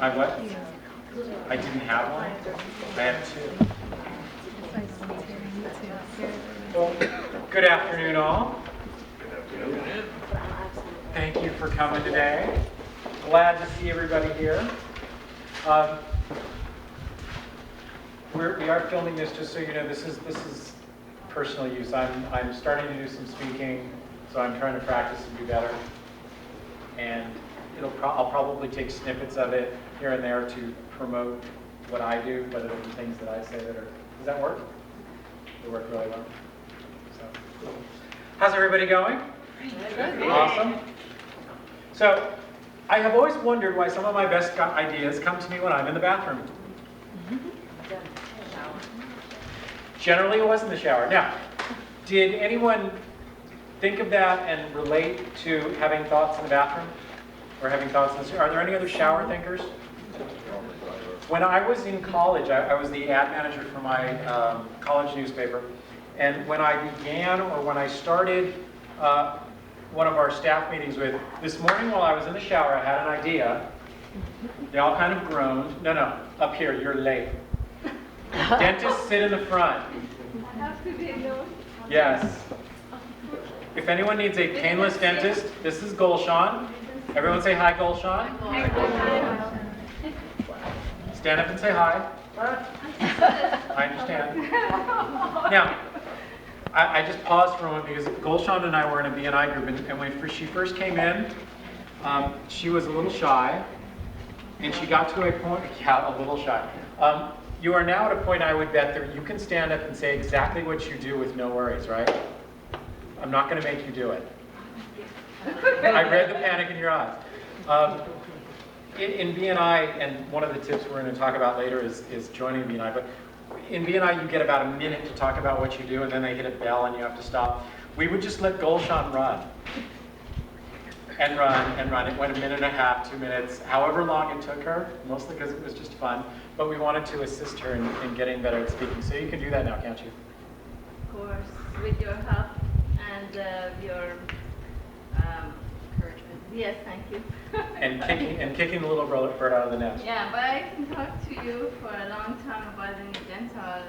I what? I didn't have one. I have two. Well, good afternoon, all. Thank you for coming today. Glad to see everybody here. We are filming this, just so you know. This is personal use. I'm starting to do some speaking, so I'm trying to practice and do better. And I'll probably take snippets of it here and there to promote what I do, whether it be things that I say that are. Does that work? It worked really well. So, how's everybody going? Good. Awesome. So, I have always wondered why some of my best ideas come to me when I'm in the bathroom. Generally, it was in the shower. Now, did anyone think of that and relate to having thoughts in the bathroom? Or having thoughts in the shower? Are there any other shower thinkers? When I was in college, I was the ad manager for my college newspaper. And when I began, or when I started one of our staff meetings with, this morning while I was in the shower, I had an idea. They all kind of groaned. No, up here, you're late. Dentists sit in the front. I have to be alone. Yes. If anyone needs a painless dentist, this is Gulshan. Everyone say hi, Gulshan. Stand up and say hi. I understand. Now, I just paused for a moment because Gulshan and I were in a BNI group, and when she first came in, she was a little shy, and she got to a point, yeah, a little shy. You are now at a point, I would bet, that you can stand up and say exactly what you do with no worries, right? I'm not going to make you do it. I read the panic in your eyes. In BNI, and one of the tips we're going to talk about later is joining BNI, but in BNI you get about a minute to talk about what you do, and then they hit a bell and you have to stop. We would just let Gulshan run. And run and run. It went a minute and a half, 2 minutes, however long it took her, mostly because it was just fun. But we wanted to assist her in getting better at speaking. So you can do that now, can't you? Of course, with your help and your encouragement. Yes, thank you. and kicking the little bird out of the nest. Yeah, but I can talk to you for a long time about the dental.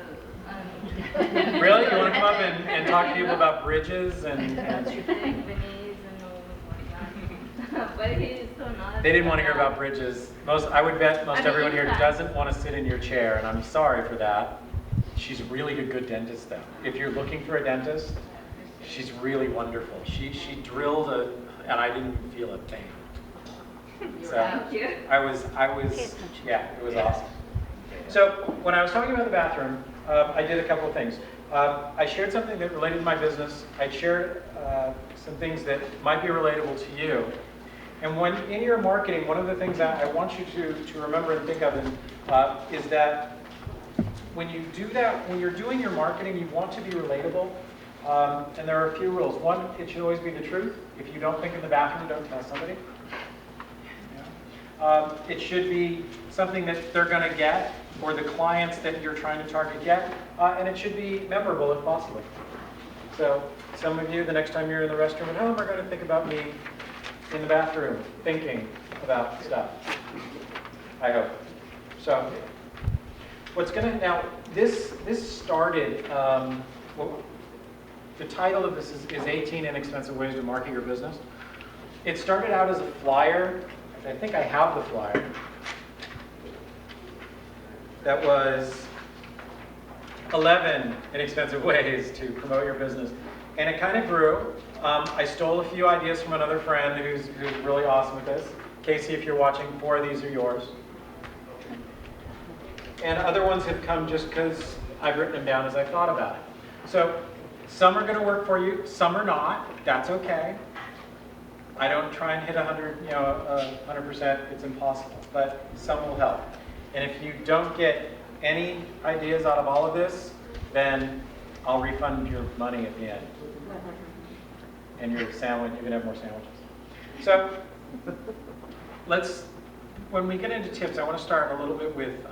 Really? You want to come up and talk to people about bridges and but he's so nice. They didn't want to hear about bridges. I would bet most everyone here doesn't want to sit in your chair, and I'm sorry for that. She's really a good dentist, though. If you're looking for a dentist, she's really wonderful. She drilled and I didn't even feel a thing. So Thank you. I was, yeah, it was awesome. So when I was talking about the bathroom, I did a couple of things. I shared something that related to my business. I shared some things that might be relatable to you. And when in your marketing, one of the things that I want you to remember and think of is that when you do that, when you're doing your marketing, you want to be relatable. And there are a few rules. One, it should always be the truth. If you don't think in the bathroom, don't tell somebody. Yeah. It should be something that they're going to get, or the clients that you're trying to target get. And it should be memorable if possible. So some of you, the next time you're in the restroom at home, are going to think about me in the bathroom, thinking about stuff. I hope. So, now, this started, the title of this is 18 Inexpensive Ways to Market Your Business. It started out as a flyer. I think I have the flyer. That was 11 inexpensive ways to promote your business. And it kind of grew. I stole a few ideas from another friend who's really awesome at this. Casey, if you're watching, 4 of these are yours. And other ones have come just because I've written them down as I thought about it. So some are going to work for you, some are not. That's okay. I don't try and hit 100%. It's impossible. But some will help. And if you don't get any ideas out of all of this, then I'll refund your money at the end. And your sandwich, you can have more sandwiches. So when we get into tips, I want to start a little bit with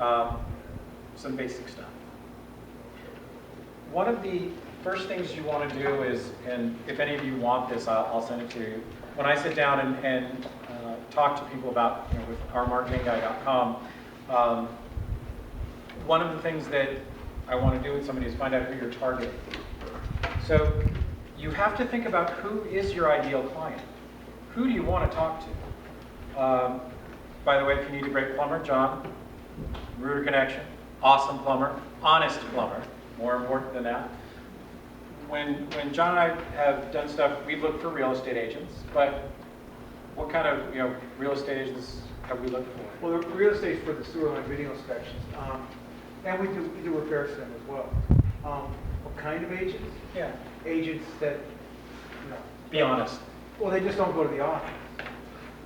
some basic stuff. One of the first things you want to do is, and if any of you want this, I'll send it to you. When I sit down and talk to people about, with ourmarketingguy.com, one of the things that I want to do with somebody is find out who you're targeting. So you have to think about who is your ideal client. Who do you want to talk to? By the way, if you need a great plumber, John, Rooter Connection, awesome plumber, honest plumber, more important than that. When John and I have done stuff, we've looked for real estate agents, but what kind of real estate agents have we looked for? Well, the real estate's for the sewer line video inspections, and we do repairs to them as well. What kind of agents? Yeah. Agents that, Be honest. well, they just don't go to the office.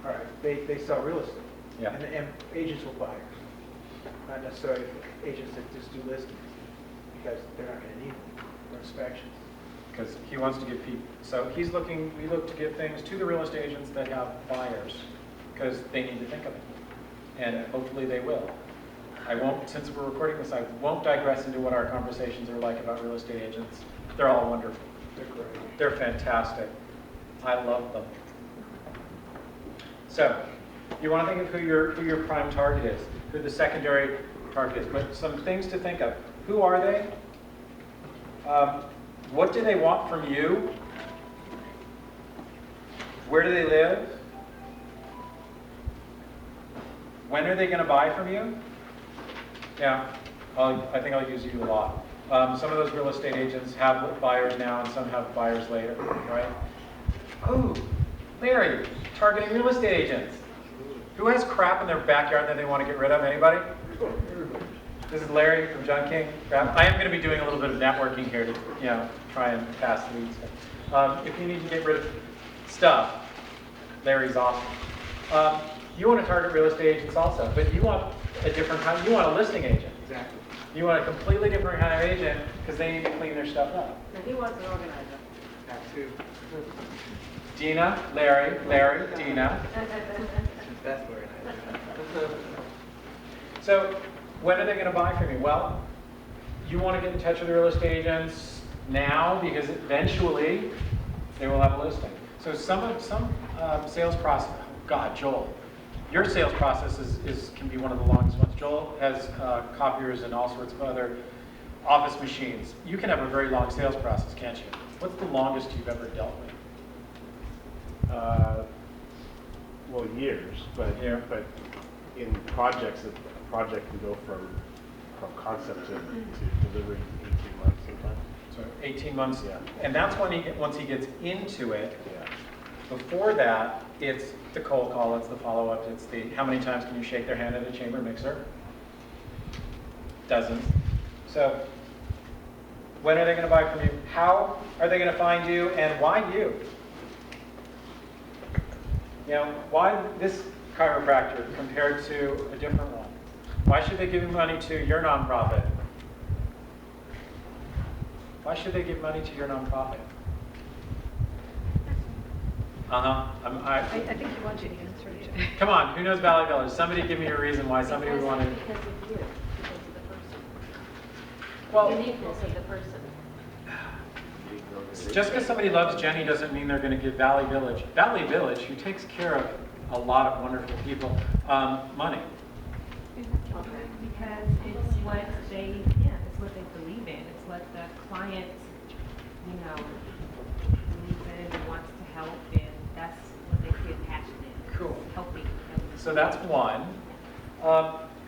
All right, they sell real estate. Yeah. And agents will buyers, not necessarily agents that just do listings, because they're not going to need them for inspections. Because he wants to give people, so we look to give things to the real estate agents that have buyers, because they need to think of it. And hopefully they will. I won't, since we're recording this, I won't digress into what our conversations are like about real estate agents. They're all wonderful. They're great. They're fantastic. I love them. So, you want to think of who your prime target is, who the secondary target is, but some things to think of. Who are they? What do they want from you? Where do they live? When are they going to buy from you? Yeah, I think I'll use you a lot. Some of those real estate agents have buyers now and some have buyers later, right? Oh, Larry, targeting real estate agents. Who has crap in their backyard that they want to get rid of? Anybody? This is Larry from John King. I am going to be doing a little bit of networking here to, try and pass leads. If you need to get rid of stuff, Larry's awesome. You want to target real estate agents also, but you want a different kind. You want a listing agent. Exactly. You want a completely different kind of agent because they need to clean their stuff up. And he wants an organizer. That too. Dina, Larry, Dina. Best organizer. So when are they going to buy from you? Well, you want to get in touch with the real estate agents now because eventually they will have a listing. So some sales process, God, Joel, your sales process can be one of the longest ones. Joel has copiers and all sorts of other office machines. You can have a very long sales process, can't you? What's the longest you've ever dealt with? Well, years, but Yeah. but in projects, a project can go from concept to delivery in 18 months sometimes. So 18 months, Yeah. and that's when once he gets into it. Yeah. Before that, it's the cold call, it's the follow-up, it's the how many times can you shake their hand at a chamber mixer? Dozens. So when are they going to buy from you? How are they going to find you, and why you? Why this chiropractor compared to a different one? Why should they give money to your nonprofit? Why should they give money to your nonprofit? I think he wants you to answer it. Come on, who knows Valley Village? Somebody give me a reason why somebody would want to. Because of you, because of the person. Well, Uniqueness of the person. just because somebody loves Jenny doesn't mean they're going to give Valley Village, who takes care of a lot of wonderful people, money. Because it's what it's what they believe in. It's what the client, believes in and wants to help, and that's what they feel passionate. Cool. Helping. So that's one.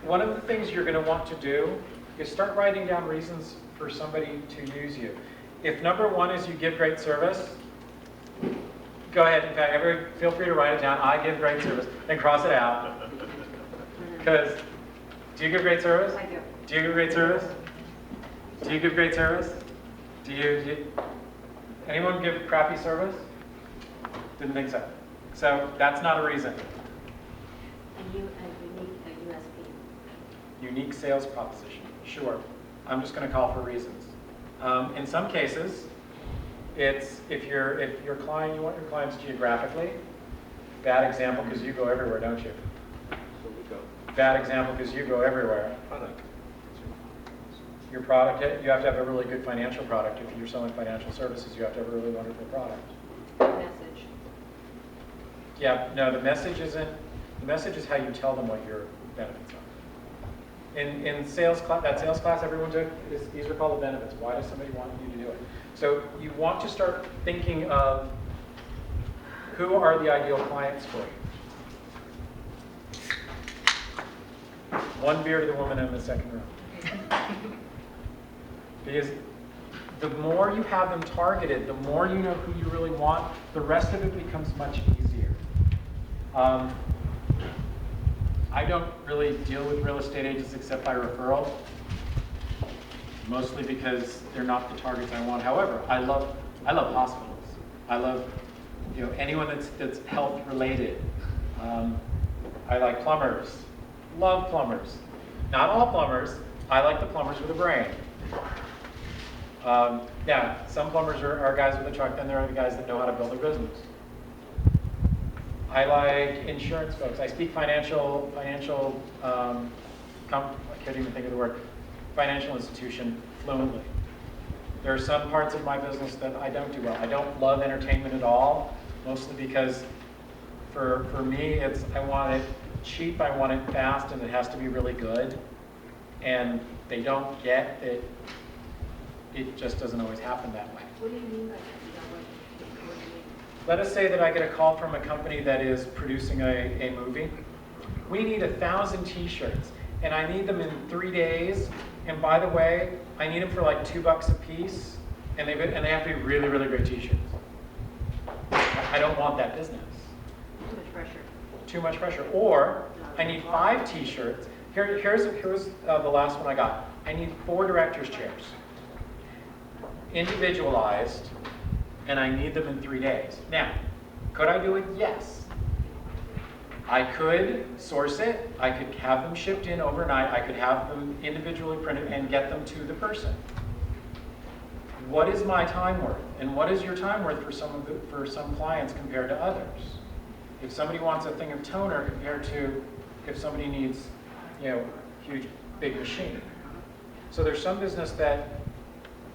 One of the things you're going to want to do is start writing down reasons for somebody to use you. If number one is you give great service, go ahead. In fact, feel free to write it down. I give great service, then cross it out. Because do you give great service? I do. Do you give great service? Do you give great service? Do you anyone give crappy service? Didn't think so. So that's not a reason. A USP. Unique sales proposition. Sure. I'm just going to call for reasons. In some cases, it's if your client, you want your clients geographically. Bad example because you go everywhere, don't you? So we go. Bad example because you go everywhere. Product. Your product, you have to have a really good financial product. If you're selling financial services, you have to have a really wonderful product. Message. Yeah, no, the message isn't The message is how you tell them what your benefits are. In sales class, that sales class everyone took, these are called the benefits. Why does somebody want you to do it? So you want to start thinking of who are the ideal clients for you. One beer to the woman in the second row. Because the more you have them targeted, the more you know who you really want, the rest of it becomes much easier. I don't really deal with real estate agents except by referral, mostly because they're not the targets I want. However, I love hospitals. I love anyone that's health related. I like plumbers. Love plumbers. Not all plumbers. I like the plumbers with a brain. Yeah, some plumbers are guys with a truck, then there are the guys that know how to build a business. I like insurance folks. I speak I can't even think of the word, financial institution fluently. There are some parts of my business that I don't do well. I don't love entertainment at all, mostly because for me, I want it cheap, I want it fast, and it has to be really good. And they don't get that it just doesn't always happen that way. What do you mean by that? What do you mean? Let us say that I get a call from a company that is producing a movie. We need 1,000 t-shirts, and I need them in 3 days. And by the way, I need them for like $2 a piece, and they have to be really, really great t-shirts. I don't want that business. Too much pressure. Too much pressure. Or I need 5 t-shirts. Here's the last one I got. I need 4 director's chairs, individualized, and I need them in 3 days. Now, could I do it? Yes. I could source it. I could have them shipped in overnight. I could have them individually printed and get them to the person. What is my time worth? And what is your time worth for some clients compared to others? If somebody wants a thing of toner compared to if somebody needs, huge, big machine. So there's some business that,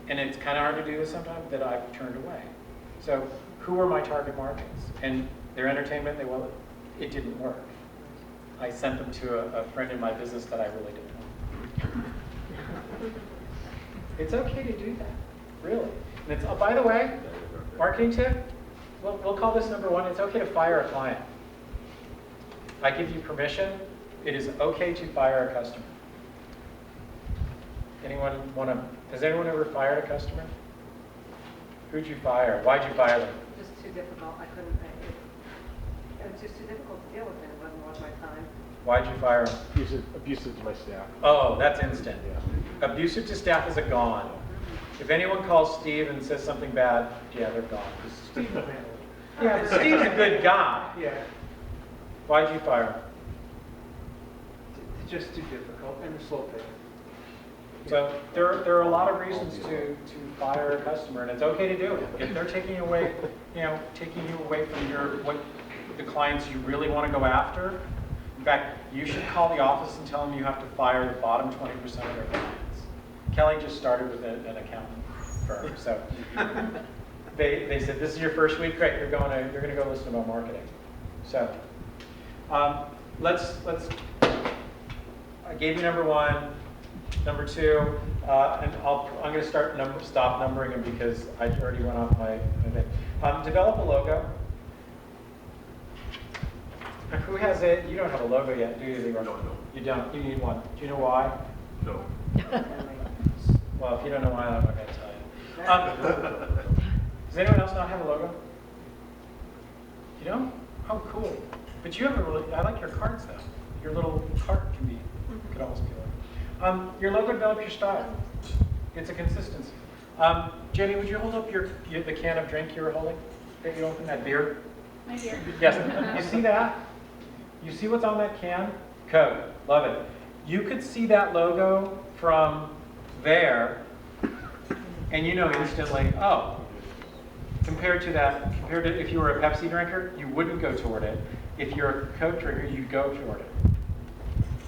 and it's kind of hard to do this sometimes, that I've turned away. So who are my target markets? And their entertainment, it didn't work. I sent them to a friend in my business that I really didn't know. It's okay to do that, really. And it's, by the way, marketing tip, we'll call this number 1. It's okay to fire a client. I give you permission. It is okay to fire a customer. Has anyone ever fired a customer? Who'd you fire? Why'd you fire them? Just too difficult. I couldn't, it was just too difficult to deal with it. It wasn't worth my time. Why'd you fire them? Abusive to my staff. Oh, that's instant. Yeah. Abusive to staff is a gone. If anyone calls Steve and says something bad, yeah, they're gone. Steve will handle it. Yeah, but Steve's a good guy. Yeah, Why'd you fire him? it's just too difficult and the slow pay. So there are a lot of reasons to fire a customer, and it's okay to do it. If they're taking you away from the clients you really want to go after. In fact, you should call the office and tell them you have to fire the bottom 20% of their clients. Kelly just started with an accountant firm, so they said, "This is your first week, great. You're going to go listen about marketing." So let's. I gave you number 1. Number 2, and I'm going to stop numbering them because I already went off my thing. Develop a logo. Who has it? You don't have a logo yet, do you, Leroy? No. You don't. You need one. Do you know why? No. Well, if you don't know why, I'm not going to tell you. Does anyone else not have a logo? You don't? Oh, cool. But you have I like your cards though. Your little card could almost be like. Your logo develop your style. It's a consistency. Jenny, would you hold up the can of drink you were holding? That you opened, that beer? My dear. Yes. You see that? You see what's on that can? Coke. Love it. You could see that logo from there, and you know instantly, oh, compared to if you were a Pepsi drinker, you wouldn't go toward it. If you're a Coke drinker, you'd go toward it.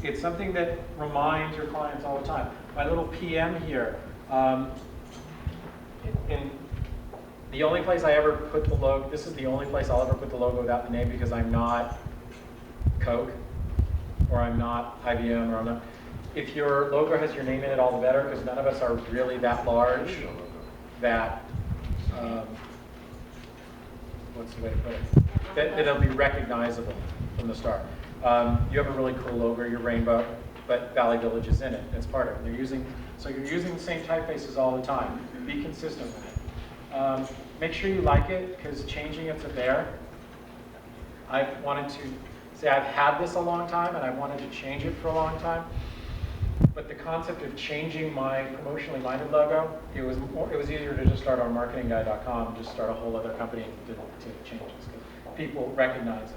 It's something that reminds your clients all the time. My little PM here, in the only place I ever put the logo, this is the only place I'll ever put the logo without the name because I'm not Coke, or I'm not IBM, or I'm not. If your logo has your name in it, all the better, because none of us are really that large that, what's the way to put it? That it'll be recognizable from the start. You have a really cool logo, your rainbow, but Valley Village is in it. It's part of it. So you're using the same typefaces all the time. Be consistent with it. Make sure you like it, because changing it's a bear. I wanted to say I've had this a long time, and I wanted to change it for a long time. But the concept of changing my promotionally minded logo, it was easier to just start on marketingguy.com, just start a whole other company and didn't take changes, because people recognize it.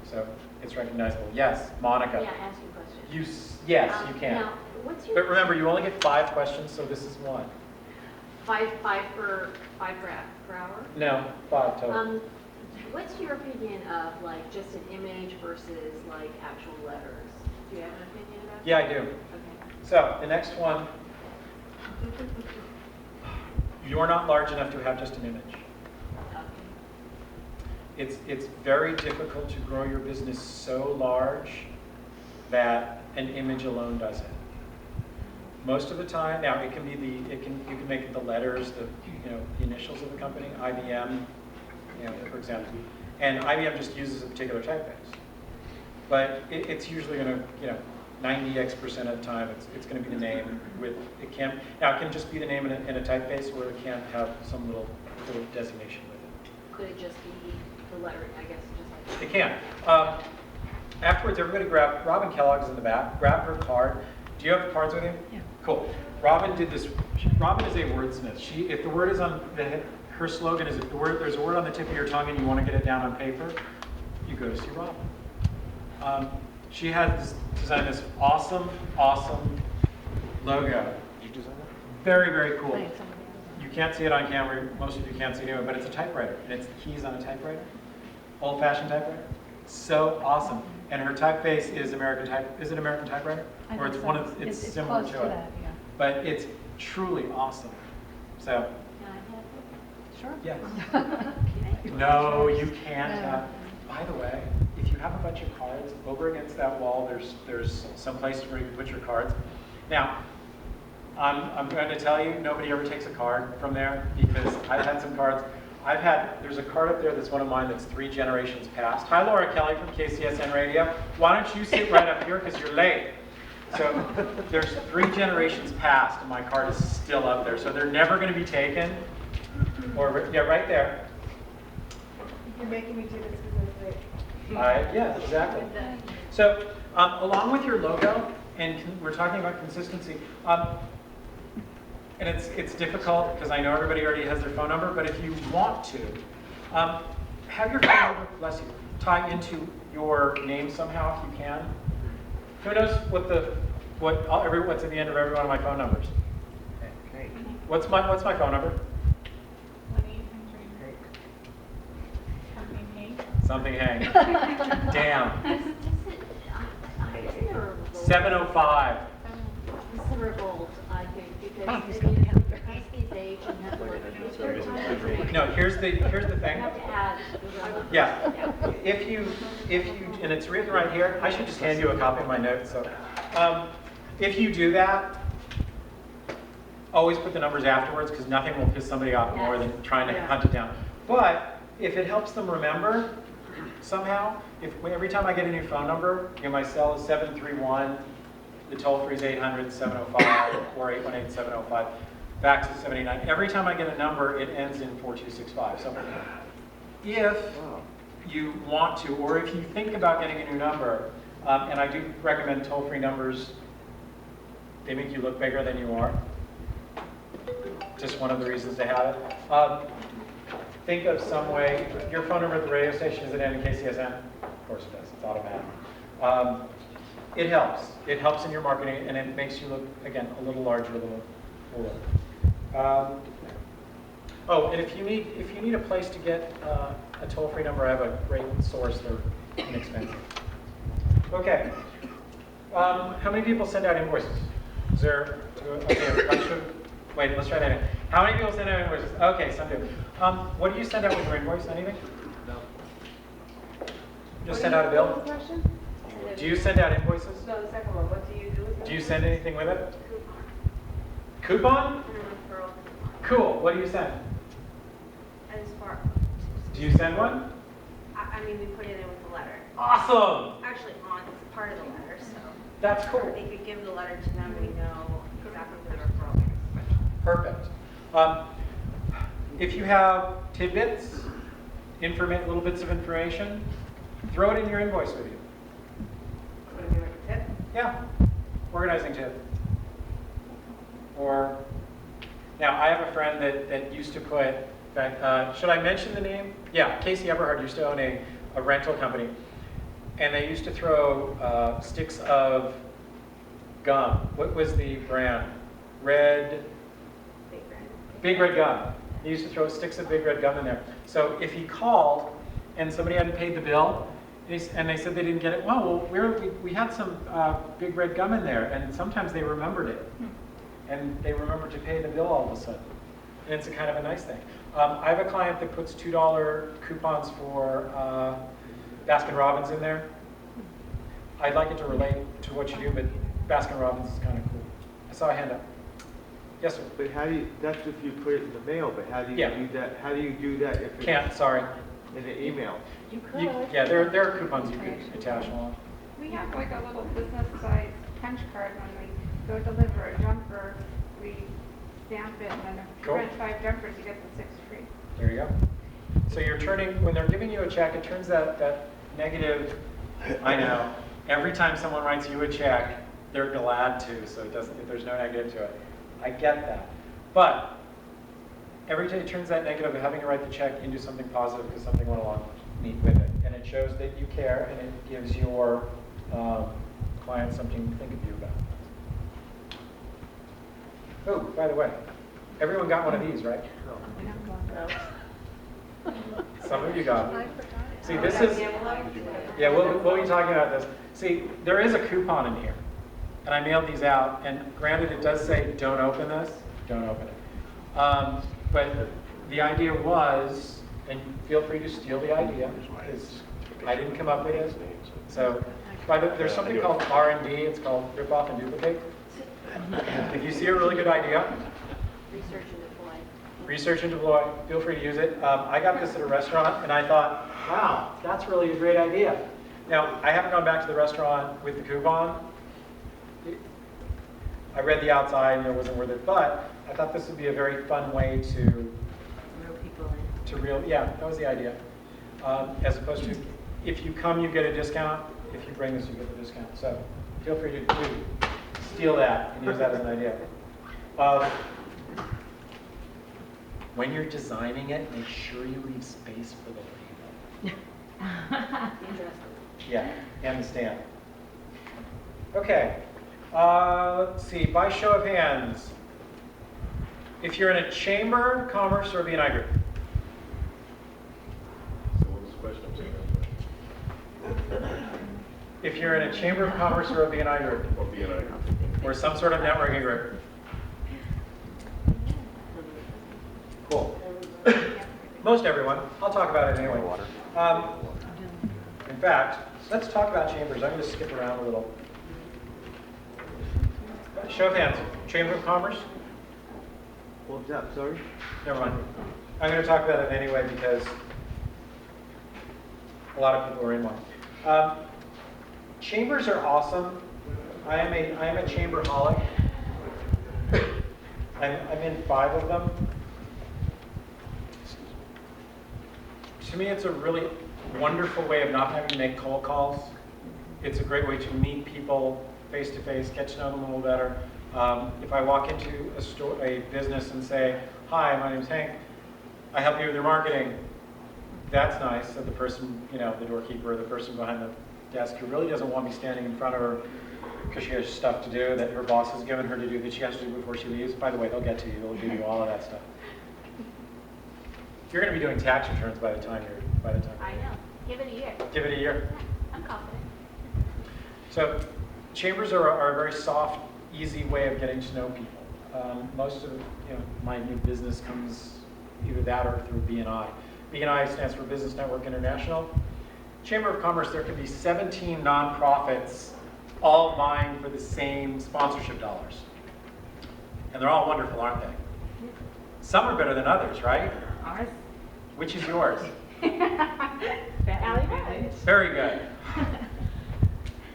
So it's recognizable. Yes, Monica. Yeah, ask you a question. Yes, you can. Now, what's your But remember, you only get 5 questions, so this is 1. five per hour? No, 5 total. What's your opinion of like just an image versus like actual letters? Do you have an opinion about that? Yeah, I do. Okay. So the next one, you're not large enough to have just an image. Okay. It's very difficult to grow your business so large that an image alone does it. Most of the time, now it can be you can make it the letters, the initials of the company, IBM, for example, and IBM just uses a particular typeface. But it's usually going to, 90x% of the time, it's going to be the name with it can just be the name in a typeface, or it can have some little designation with it. Could it just be the lettering, I guess, just like It can. Afterwards, everybody grab, Robin Kellogg's in the back, grab her card. Do you have the cards with you? Yeah. Cool. Robin did this. Robin is a wordsmith. If the word is on her slogan is, if there's a word on the tip of your tongue and you want to get it down on paper, you go to see Robin. She has designed this awesome logo. Did you design that? Very, very cool. Thanks, somebody else. You can't see it on camera. Most of you can't see it, but it's a typewriter, and it's the keys on a typewriter. Old-fashioned typewriter. So awesome. And her typeface is American type. Is it American typewriter? I Or think it's so. one of it's similar close to it. that, yeah. But it's truly awesome. So can I have Sure. yes. No, you can't No. have. By the way, if you have a bunch of cards over against that wall, there's some place where you can put your cards. Now, I'm going to tell you, nobody ever takes a card from there, because I've had some cards. There's a card up there that's one of mine that's 3 generations past. Hi, Laura Kelly from KCSN Radio. Why don't you sit right up here, because you're late. So there's 3 generations past, and my card is still up there. So they're never going to be taken. Or, yeah, right there. You're making me do this because I'm late. Yeah, exactly. So along with your logo, and we're talking about consistency, and it's difficult because I know everybody already has their phone number, but if you want to, have your phone number, bless you, tie into your name somehow if you can. Who knows what's at the end of every one of my phone numbers? Okay. What's my phone number? 1-800 Something hang. Damn. Isn't there a revolt? 705. This is a revolt, I think, Oh, because he's it gonna is count. Casey's age and have to like. No, here's the You thing. have to add the number. Yeah. If you, and it's written right here, I should just hand you a copy of my notes. So, if you do that, always put the numbers afterwards, because nothing will piss somebody off more than trying to hunt it down. But if it helps them remember somehow, every time I get a new phone number, my cell is 731, the toll free is 800-705 or 818-705, fax is 789. Every time I get a number, it ends in 4265. So if you want to, or if you think about getting a new number, and I do recommend toll-free numbers, they make you look bigger than you are. Just one of the reasons to have it. Think of some way, your phone number at the radio station, is it ending KCSN? Of course it does, it's automatic. It helps. It helps in your marketing, and it makes you look, again, a little larger, a little fuller. Oh, and if you need a place to get a toll-free number, I have a great source. They're inexpensive. Okay. How many people send out invoices? Is there? Okay. Wait. Let's try that again. How many people send out invoices? Okay, some do. What do you send out with your invoice? Anything? No. Just send out a bill. Do you send out invoices? No, the second one, what do you do with that? Do you send anything with it? Coupon. Coupon? And a referral coupon. Cool. What do you send? And Spark. Do you send one? I mean, we put it in with the letter. Awesome. Actually, it's part of the letter, so. That's cool. They could give the letter to them, we know exactly who the referral is. Perfect. If you have tidbits, little bits of information, throw it in your invoice with you. Would it be like a tip? Yeah, organizing tip. Or, now I have a friend that used to put, should I mention the name? Yeah, Casey Eberhard used to own a rental company. And they used to throw sticks of gum. What was the brand? Big Red Gum. He used to throw sticks of Big Red Gum in there. So if he called and somebody hadn't paid the bill, and they said they didn't get it, well, we had some Big Red Gum in there, and sometimes they remembered it. And they remembered to pay the bill all of a sudden. And it's a kind of a nice thing. I have a client that puts $2 coupons for Baskin Robbins in there. I'd like it to relate to what you do, but Baskin Robbins is kind of cool. I saw a hand up. Yes, sir. But how do you, that's if you put it in the mail, but how do you Yeah. do that? How do you do that if it's Can't, sorry. in the email? You could. Yeah, there are coupons you could attach along. We have like a little business size punch card when we go deliver a jumper, we stamp it, and then if you Cool. rent 5 jumpers, you get the 6th free. There you go. So you're turning, when they're giving you a check, it turns that negative, I know, every time someone writes you a check, they're glad to, so it doesn't, there's no negative to it. I get that. But every time it turns that negative of having to write the check into something positive because something went along neat with it. And it shows that you care, and it gives your client something to think of you about. Oh, by the way, everyone got one of these, right? Some of you got it. See, this is, yeah, we'll be talking about this. See, there is a coupon in here, and I mailed these out, and granted, it does say, don't open this, don't open it. But the idea was, and feel free to steal the idea, because I didn't come up with it. So, there's something called R&D, it's called rip off and duplicate. If you see a really good idea, research and deploy, feel free to use it. I got this at a restaurant, and I thought, wow, that's really a great idea. Now, I haven't gone back to the restaurant with the coupon. I read the outside, and it wasn't worth it, but I thought this would be a very fun way to yeah, that was the idea. As opposed to, if you come, you get a discount. If you bring this, you get the discount. So feel free to steal that and use that as an idea. When you're designing it, make sure you leave space for the label. Yeah, and the stamp. Okay, let's see, by show of hands, if you're in a chamber, commerce, or B&I group. So what was the question? I'm saying If you're in a chamber of commerce or a B&I group, or B&I. or some sort of networking group. Cool. Most everyone. I'll talk about it anyway. In fact, let's talk about chambers. I'm going to skip around a little. Show of hands. Chamber of Commerce? What was that, sorry? Never mind. I'm going to talk about it anyway because a lot of people are in one. Chambers are awesome. I am a chamberholic. I'm in 5 of them. To me, it's a really wonderful way of not having to make cold calls. It's a great way to meet people face to face, get to know them a little better. If I walk into a business and say, "Hi, my name's Hank. I help you with your marketing," that's nice. That the person, the doorkeeper, or the person behind the desk who really doesn't want me standing in front of her because she has stuff to do that her boss has given her to do that she has to do before she leaves. By the way, they'll get to you. They'll give you all of that stuff. You're going to be doing tax returns by the time I know. Give it a year. Give it a year. I'm confident. So chambers are a very soft, easy way of getting to know people. Most of my new business comes either that or through B&I. B&I stands for Business Network International. Chamber of Commerce, there could be 17 nonprofits all vying for the same sponsorship dollars. And they're all wonderful, aren't they? Some are better than others, right? Ours. Which is yours? Ally Road. Very good.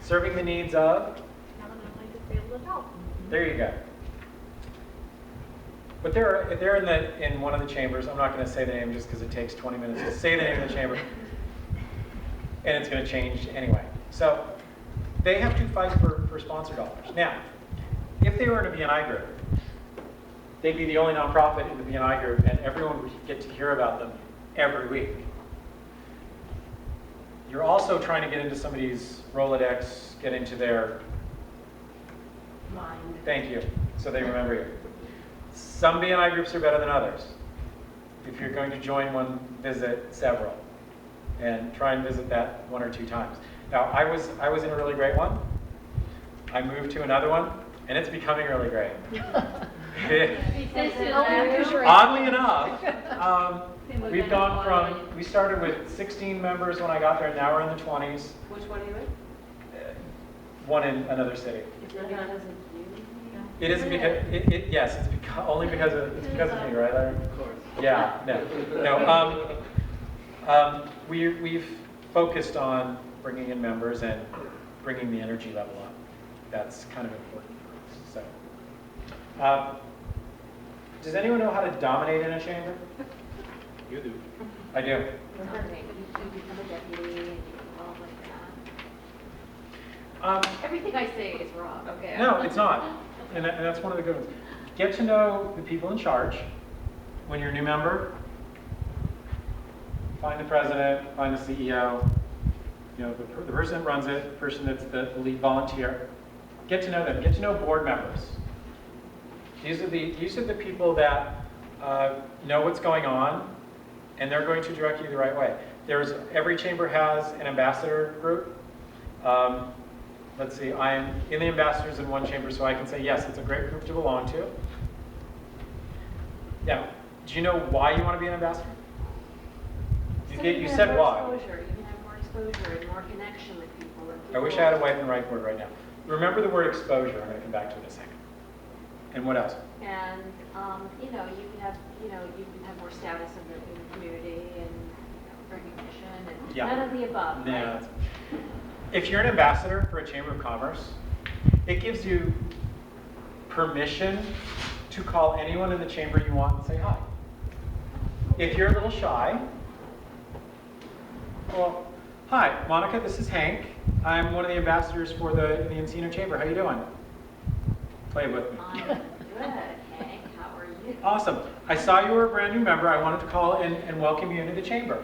Serving the needs of? Economically disabled adults. There you go. But they're in one of the chambers. I'm not going to say the name just because it takes 20 minutes to say the name of the chamber. And it's going to change anyway. So they have to fight for sponsor dollars. Now, if they were in a BNI group, they'd be the only nonprofit in the BNI group, and everyone would get to hear about them every week. You're also trying to get into somebody's Rolodex, get into their, Mind. thank you, so they remember you. Some BNI groups are better than others. If you're going to join one, visit several, and try and visit that 1 or 2 times. Now, I was in a really great one. I moved to another one, and it's becoming really great. Oddly enough, we've gone from, we started with 16 members when I got there, and now we're in the 20s. Which one are you in? One in another city. It's not because of you. It isn't because, yes, it's only because of me, right, Larry? Of course. Yeah, no. We've focused on bringing in members and bringing the energy level up. That's kind of important for us. So, does anyone know how to dominate in a chamber? You do. I do. You become a deputy and you all like that. Everything I say is wrong, okay? No, it's not. And that's one of the good ones. Get to know the people in charge. When you're a new member, find the president, find the CEO, you know, the person that runs it, the person that's the lead volunteer. Get to know them. Get to know board members. These are the people that know what's going on, and they're going to direct you the right way. Every chamber has an ambassador group. Let's see, I am in the ambassadors in one chamber, so I can say, yes, it's a great group to belong to. Now, do you know why you want to be an ambassador? You said why. You can have more exposure and more connection with people. I wish I had a white and whiteboard right now. Remember the word exposure. I'm going to come back to it in a second. And what else? And, you can have more status in the community and recognition and Yeah. none of the above, No, right? that's- If you're an ambassador for a chamber of commerce, it gives you permission to call anyone in the chamber you want and say hi. If you're a little shy, well, hi, Monica, this is Hank. I'm one of the ambassadors for the Encino Chamber. How you doing? Play with me. I'm good, Hank, how are you? Awesome. I saw you were a brand new member. I wanted to call and welcome you into the chamber.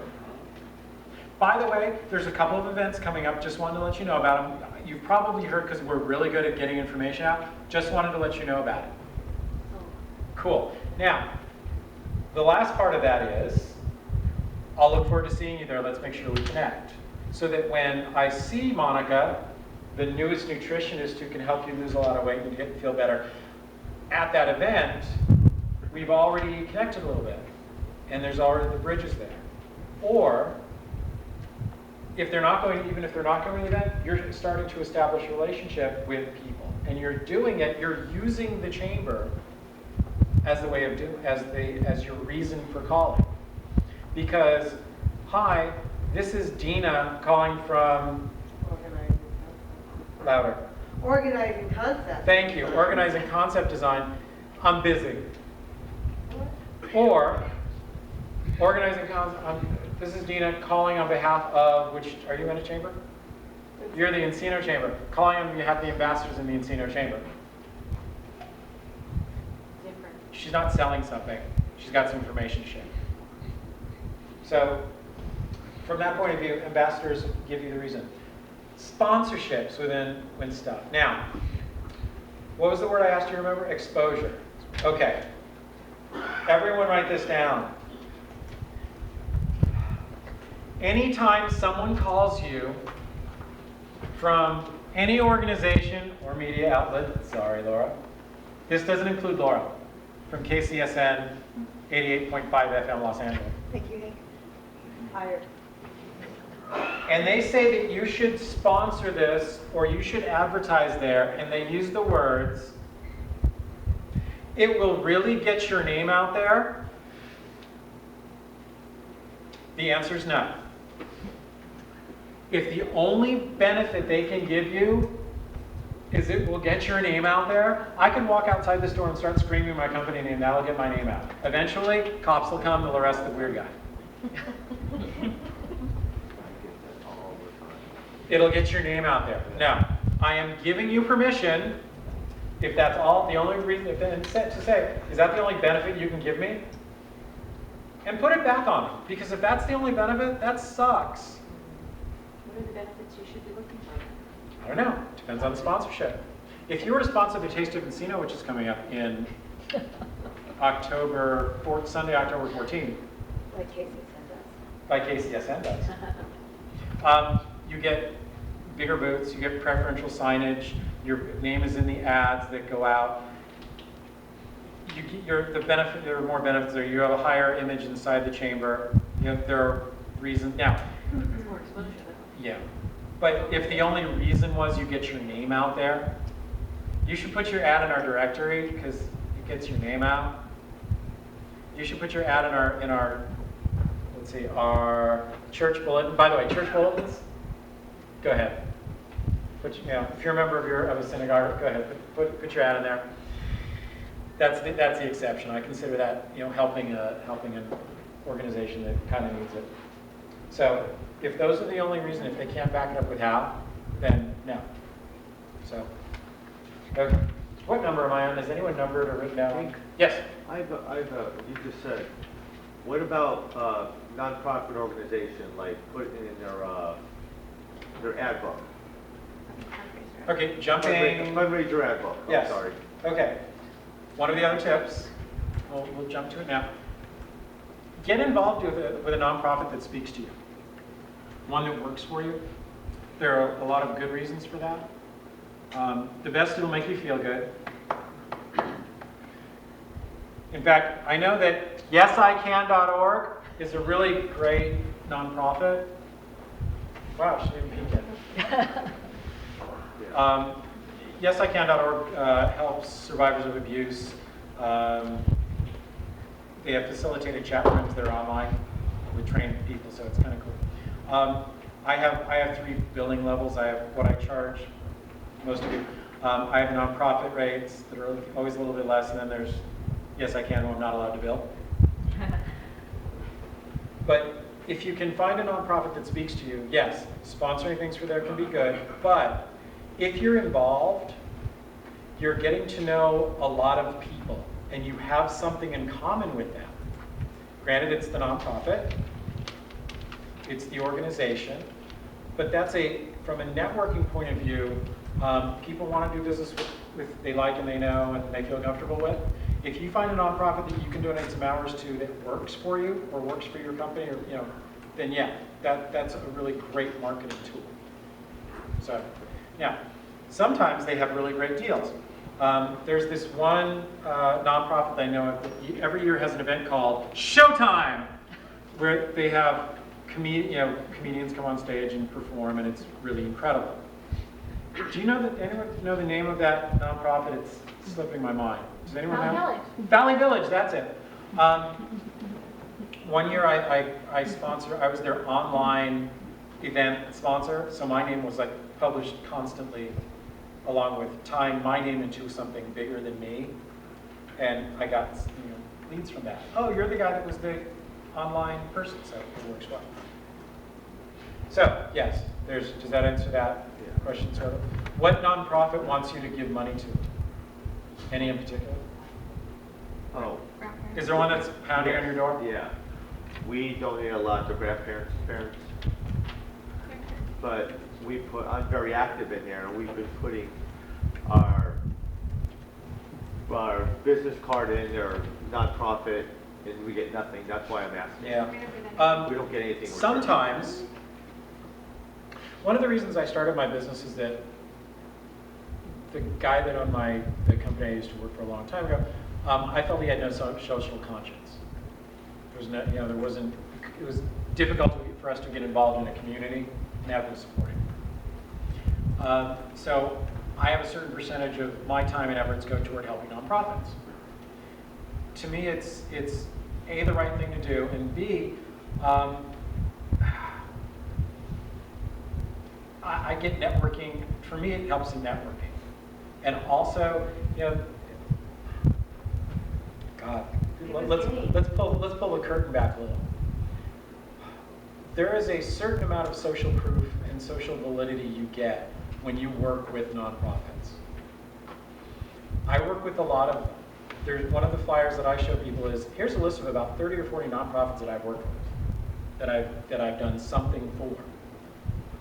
By the way, there's a couple of events coming up. Just wanted to let you know about them. You've probably heard because we're really good at getting information out. Just wanted to let you know about it. Cool. Now, the last part of that is, I'll look forward to seeing you there. Let's make sure we connect. So that when I see Monica, the newest nutritionist who can help you lose a lot of weight and feel better, at that event, we've already connected a little bit. And there's already the bridges there. Or, even if they're not going to the event, you're starting to establish a relationship with people. And you're doing it, you're using the chamber as the way of as your reason for calling. Because, hi, this is Dina calling from Organizing louder. Organizing concept. Thank you. Organizing concept design. I'm busy. Or organizing concept. This is Dina calling on behalf of which? Are you in a chamber? You're the Encino Chamber. Calling on behalf of the ambassadors in the Encino Chamber. Different. She's not selling something. She's got some information to share. So, from that point of view, ambassadors give you the reason. Sponsorships within stuff. Now, what was the word I asked you to remember? Exposure. Okay. Everyone write this down. Anytime someone calls you from any organization or media outlet, sorry, Laura, this doesn't include Laura, from KCSN 88.5 FM Los Angeles. Thank you, Hank. Hired. and they say that you should sponsor this or you should advertise there, and they use the words, it will really get your name out there, the answer is no. If the only benefit they can give you is it will get your name out there, I can walk outside the store and start screaming my company name, that'll get my name out. Eventually, cops will come, they'll arrest the weird guy. It'll get your name out there. Now, I am giving you permission, if that's all, the only reason, to say, is that the only benefit you can give me? And put it back on them, because if that's the only benefit, that sucks. What are the benefits you should be looking for? I don't know, depends on the sponsorship. If you were to sponsor the Taste of Encino, which is coming up in Sunday, October 14th, Like Casey sent us. by KCSN does. You get bigger booths, you get preferential signage, your name is in the ads that go out. There are more benefits there. You have a higher image inside the chamber. There are reasons. Now, It's more exposure though. yeah. But if the only reason was you get your name out there, you should put your ad in our directory because it gets your name out. You should put your ad in our let's see, our church bulletin. By the way, church bulletins, go ahead. If you're a member of a synagogue, go ahead. Put your ad in there. That's the exception. I consider that helping an organization that kind of needs it. So if those are the only reason, if they can't back it up with how, then no. So, okay. What number am I on? Is anyone numbered or written down? Yes. You just said, what about nonprofit organization, like put it in their ad book? Okay, jumping. Fundraiser ad book, I'm Yes. sorry. Okay. One of the other tips, we'll jump to it now. Get involved with a nonprofit that speaks to you. One that works for you. There are a lot of good reasons for that. The best, it'll make you feel good. In fact, I know that yesican.org is a really great nonprofit. Wow, she didn't peek it. Yesican.org helps survivors of abuse. They have facilitated chat rooms that are online with trained people, so it's kind of cool. I have 3 billing levels. I have what I charge most of you. I have nonprofit rates that are always a little bit less, and then there's Yes I Can, who I'm not allowed to bill. But if you can find a nonprofit that speaks to you, yes, sponsoring things for there can be good, but if you're involved, you're getting to know a lot of people, and you have something in common with them. Granted, it's the nonprofit, it's the organization, but from a networking point of view, people want to do business with they like and they know and they feel comfortable with. If you find a nonprofit that you can donate some hours to that works for you or works for your company, or then yeah, that's a really great marketing tool. So, now, sometimes they have really great deals. There's this one nonprofit I know of that every year has an event called Showtime, where they have comedians come on stage and perform, and it's really incredible. Do you know anyone know the name of that nonprofit? It's slipping my mind. Does anyone know? Valley Valley Village, that's it. One year I was their online event sponsor, so my name was published constantly along with tying my name into something bigger than me, and I got leads from that. Oh, you're the guy that was the online person, so it works well. So yes, does that answer that question sort of? What nonprofit wants you to give money to? Any in particular? Oh, Is there one that's pounding on your door? yeah. We donate a lot to grandparents and parents. But I'm very active in there, and we've been putting our business card in their nonprofit, and we get nothing. That's why I'm asking. Yeah. We don't get anything. in return. Sometimes, one of the reasons I started my business is that the guy that owned the company I used to work for a long time ago, I felt he had no social conscience. There was no, it was difficult for for us to get involved in a community and have them supporting. So I have a certain percentage of my time and efforts go toward helping nonprofits. To me, it's A, the right thing to do, and B, I get networking. For me, it helps in networking. And also, you know, God, let's pull the curtain back a little. There is a certain amount of social proof and social validity you get when you work with nonprofits. I work with a lot of them. There's one of the flyers that I show people is, here's a list of about 30 or 40 nonprofits that I've worked with, that I've done something for.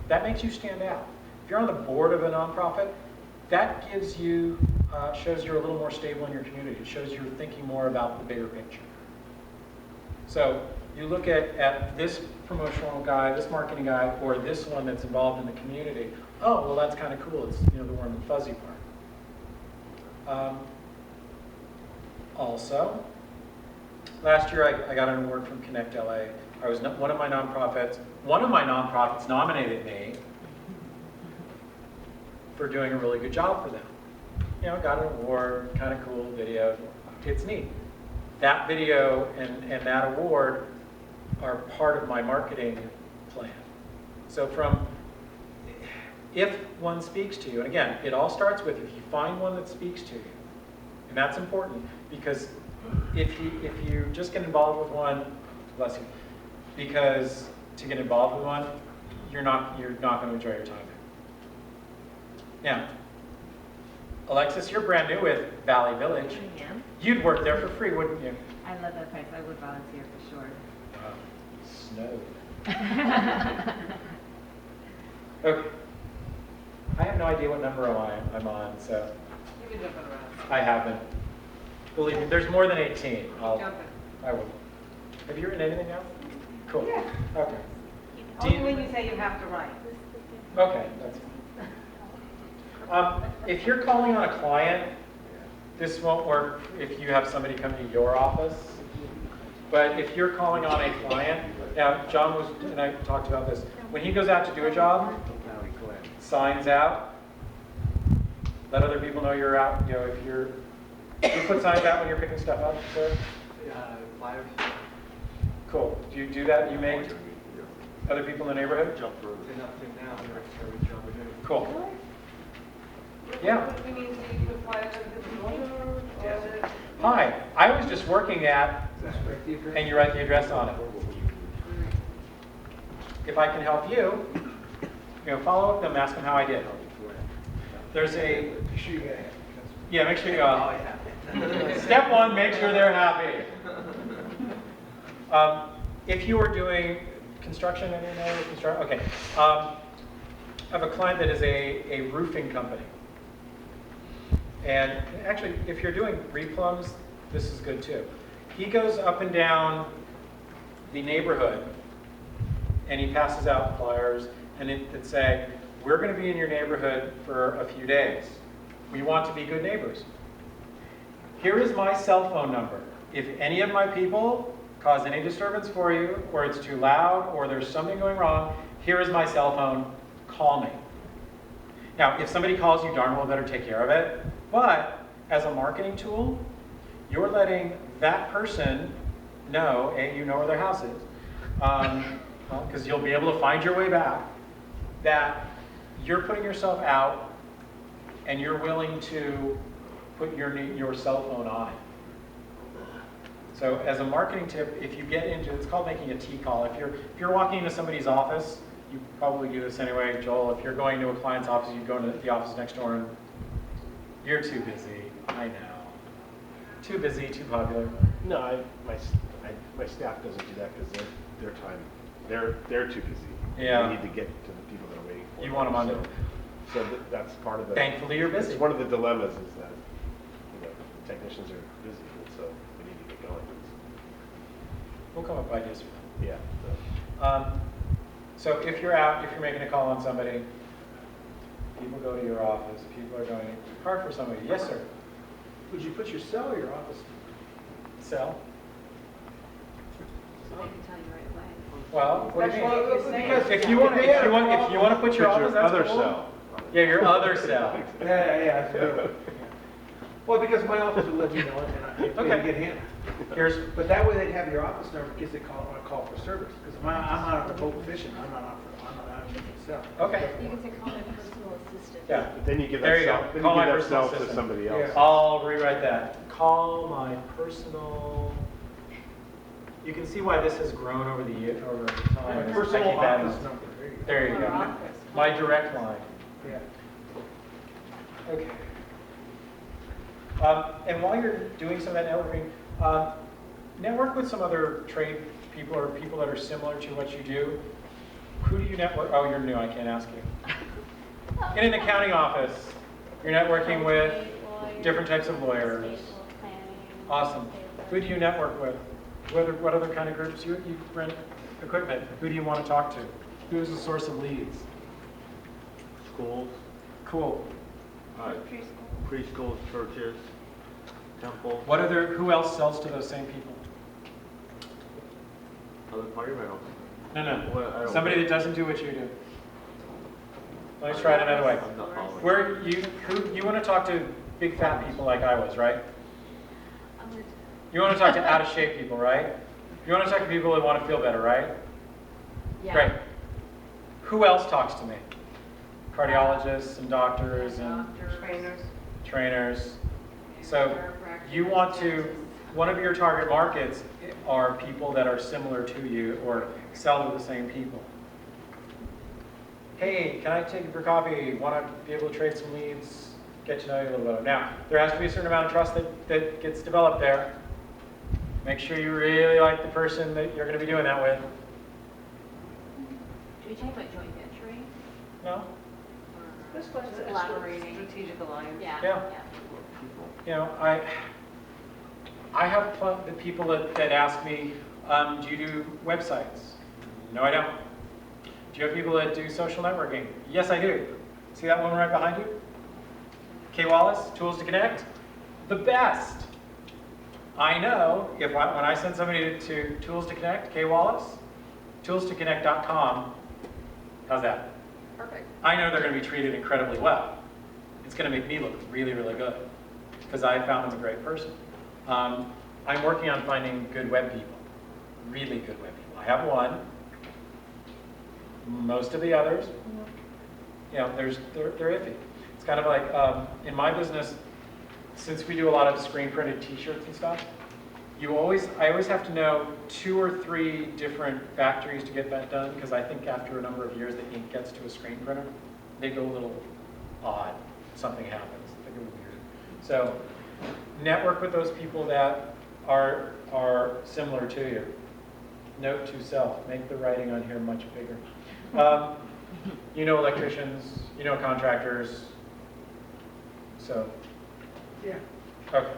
That makes you stand out. If you're on the board of a nonprofit, that gives you, shows you're a little more stable in your community. It shows you're thinking more about the bigger picture. So you look at this promotional guy, this marketing guy, or this one that's involved in the community. Oh, well, that's kind of cool. It's, you know, the warm and fuzzy part. Also, last year I got an award from Connect LA. I was one of my nonprofits nominated me for doing a really good job for them. You know, got an award, kind of cool video. It's neat. That video and that award are part of my marketing plan. So if one speaks to you, and again, it all starts with if you find one that speaks to you, and that's important because if you just get involved with one, bless you, because to get involved with one, you're not going to enjoy your time. Now, Alexis, you're brand new with Valley Village. I am. You'd work there for free, wouldn't you? I love that place. I would volunteer for sure. Snow. Okay. I have no idea what number I'm on, so You can jump it around. I haven't. Believe me, there's more than 18. Jump it. I will. Have you written anything down? Cool. Yeah. Okay. Only when you say you have to write. Okay, that's fine. If you're calling on a client, this won't work if you have somebody come to your office. But if you're calling on a client, now John and I talked about this. When he goes out to do a job, signs out, let other people know you're out. You know, you put signs out when you're picking stuff up, sir? Flyers? Cool. Do you do that? You make other people in the neighborhood? Jump rope. Enough to now, every job we do. Cool. Yeah. What we mean is you put flyers in the corner, or Hi, I was just working at, and you write the address on it. If I can help you, follow up with them, ask them how I did. There's a, Make sure you get it. yeah, make sure you, step one, make sure they're happy. If you are doing construction, okay. I have a client that is a roofing company. And actually, if you're doing replums, this is good too. He goes up and down the neighborhood and he passes out flyers and that say, we're going to be in your neighborhood for a few days. We want to be good neighbors. Here is my cell phone number. If any of my people cause any disturbance for you, or it's too loud, or there's something going wrong, here is my cell phone. Call me. Now, if somebody calls you, darn well better take care of it. But as a marketing tool, you're letting that person know, and you know where their house is, because you'll be able to find your way back, that you're putting yourself out and you're willing to put your cell phone on it. So as a marketing tip, if you get into, it's called making a T-call. If you're walking into somebody's office, you probably do this anyway, Joel. If you're going to a client's office, you go to the office next door and you're too busy. I know. Too busy, too popular. No, my staff doesn't do that because their time, they're too busy. Yeah. They need to get to the people that are waiting for them. You want them on there. So that's part of the. Thankfully, you're busy. It's one of the dilemmas is that technicians are busy, and so we need to get going. We'll come up with ideas for them. Yeah. So if you're out, if you're making a call on somebody, people go to your office, people are going, car for somebody. Yes, sir. Would you put your cell or your office? Cell? So they can tell you right away. Well, what do you That's mean? what you're saying. If you want to put your office, that's other cool. cell. Yeah, your other cell. Yeah, yeah. Well, because my office would let me know it, and Okay. I'd get handled. Here's, But that way they'd have your office number in case they call for service. Because I'm out on the boat fishing, I'm not out myself. okay. You can say call my personal assistant. Yeah. Then you give There that you cell, go. then Call you my give that personal cell to assistant. somebody else. Yeah. I'll rewrite that. Call my personal. You can see why this has grown over the year, over time. My It's personal taking that office as- number. There you Or go. office. My direct line. Yeah. Okay. And while you're doing some of that networking, network with some other trade people or people that are similar to what you do. Who do you network? Oh, you're new. I can't ask you. In an accounting office, you're networking with different types of lawyers. Awesome. Who do you network with? What other kind of groups? You rent equipment. Who do you want to talk to? Who's the source of leads? Schools, Cool. preschools, churches, temples, Who else sells to those same people? other party rentals. No, Well, I no. don't- Somebody that doesn't do what you do. Let me try it another way. I'm not following. Where you want to talk to big fat people like I was, right? You want to talk to out of shape people, right? You want to talk to people that want to feel better, right? Yeah. Great. Who else talks to me? Cardiologists and doctors and Trainers. trainers. So you want to, one of your target markets are people that are similar to you or sell to the same people. Hey, can I take you for coffee? Want to be able to trade some leads, get to know you a little better. Now, there has to be a certain amount of trust that gets developed there. Make sure you really like the person that you're going to be doing that with. Do we talk about joint venturing? No? Or This was just a collaborating? strategic alliance. Yeah. Yeah. You know, I have the people that ask me, do you do websites? No, I don't. Do you have people that do social networking? Yes, I do. See that one right behind you? Kay Wallace, Tools to Connect? The best. I know when I send somebody to Tools to Connect, Kay Wallace, toolstoconnect.com, how's that? Perfect. I know they're going to be treated incredibly well. It's going to make me look really, really good because I found them a great person. I'm working on finding good web people, really good web people. I have one. Most of the others, you know, they're iffy. It's kind of like in my business, since we do a lot of screen printed T-shirts and stuff, I always have to know 2 or 3 different factories to get that done because I think after a number of years the ink gets to a screen printer, they go a little odd. Something happens. They go weird. So network with those people that are similar to you. Note to self: make the writing on here much bigger. You know electricians, you know contractors. So Yeah. okay.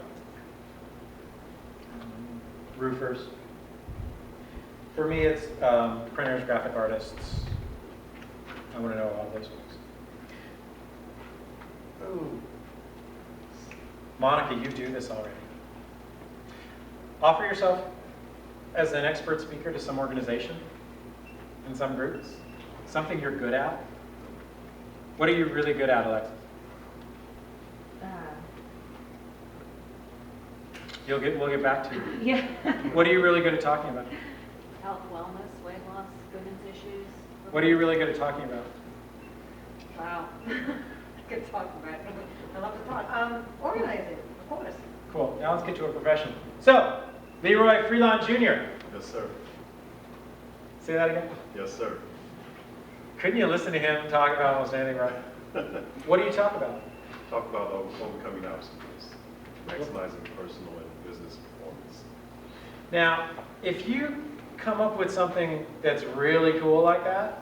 Roofers. For me, it's printers, graphic artists. I want to know all those folks. Ooh. Monica, you do this already. Offer yourself as an expert speaker to some organization, in some groups, something you're good at. What are you really good at, Alexis? We'll get back to you. Yeah. What are you really good at talking about? Health, wellness, weight loss, women's issues. What are you really good at talking about? Wow. I could talk about it. I love to talk. Organizing, of course. Cool. Now let's get to a profession. So, Leroy Freelon Jr. Yes, sir. Say that again. Yes, sir. Couldn't you listen to him talk about almost anything, right? What do you talk about? Talk about overcoming obstacles, maximizing personal and business performance. Now, if you come up with something that's really cool like that,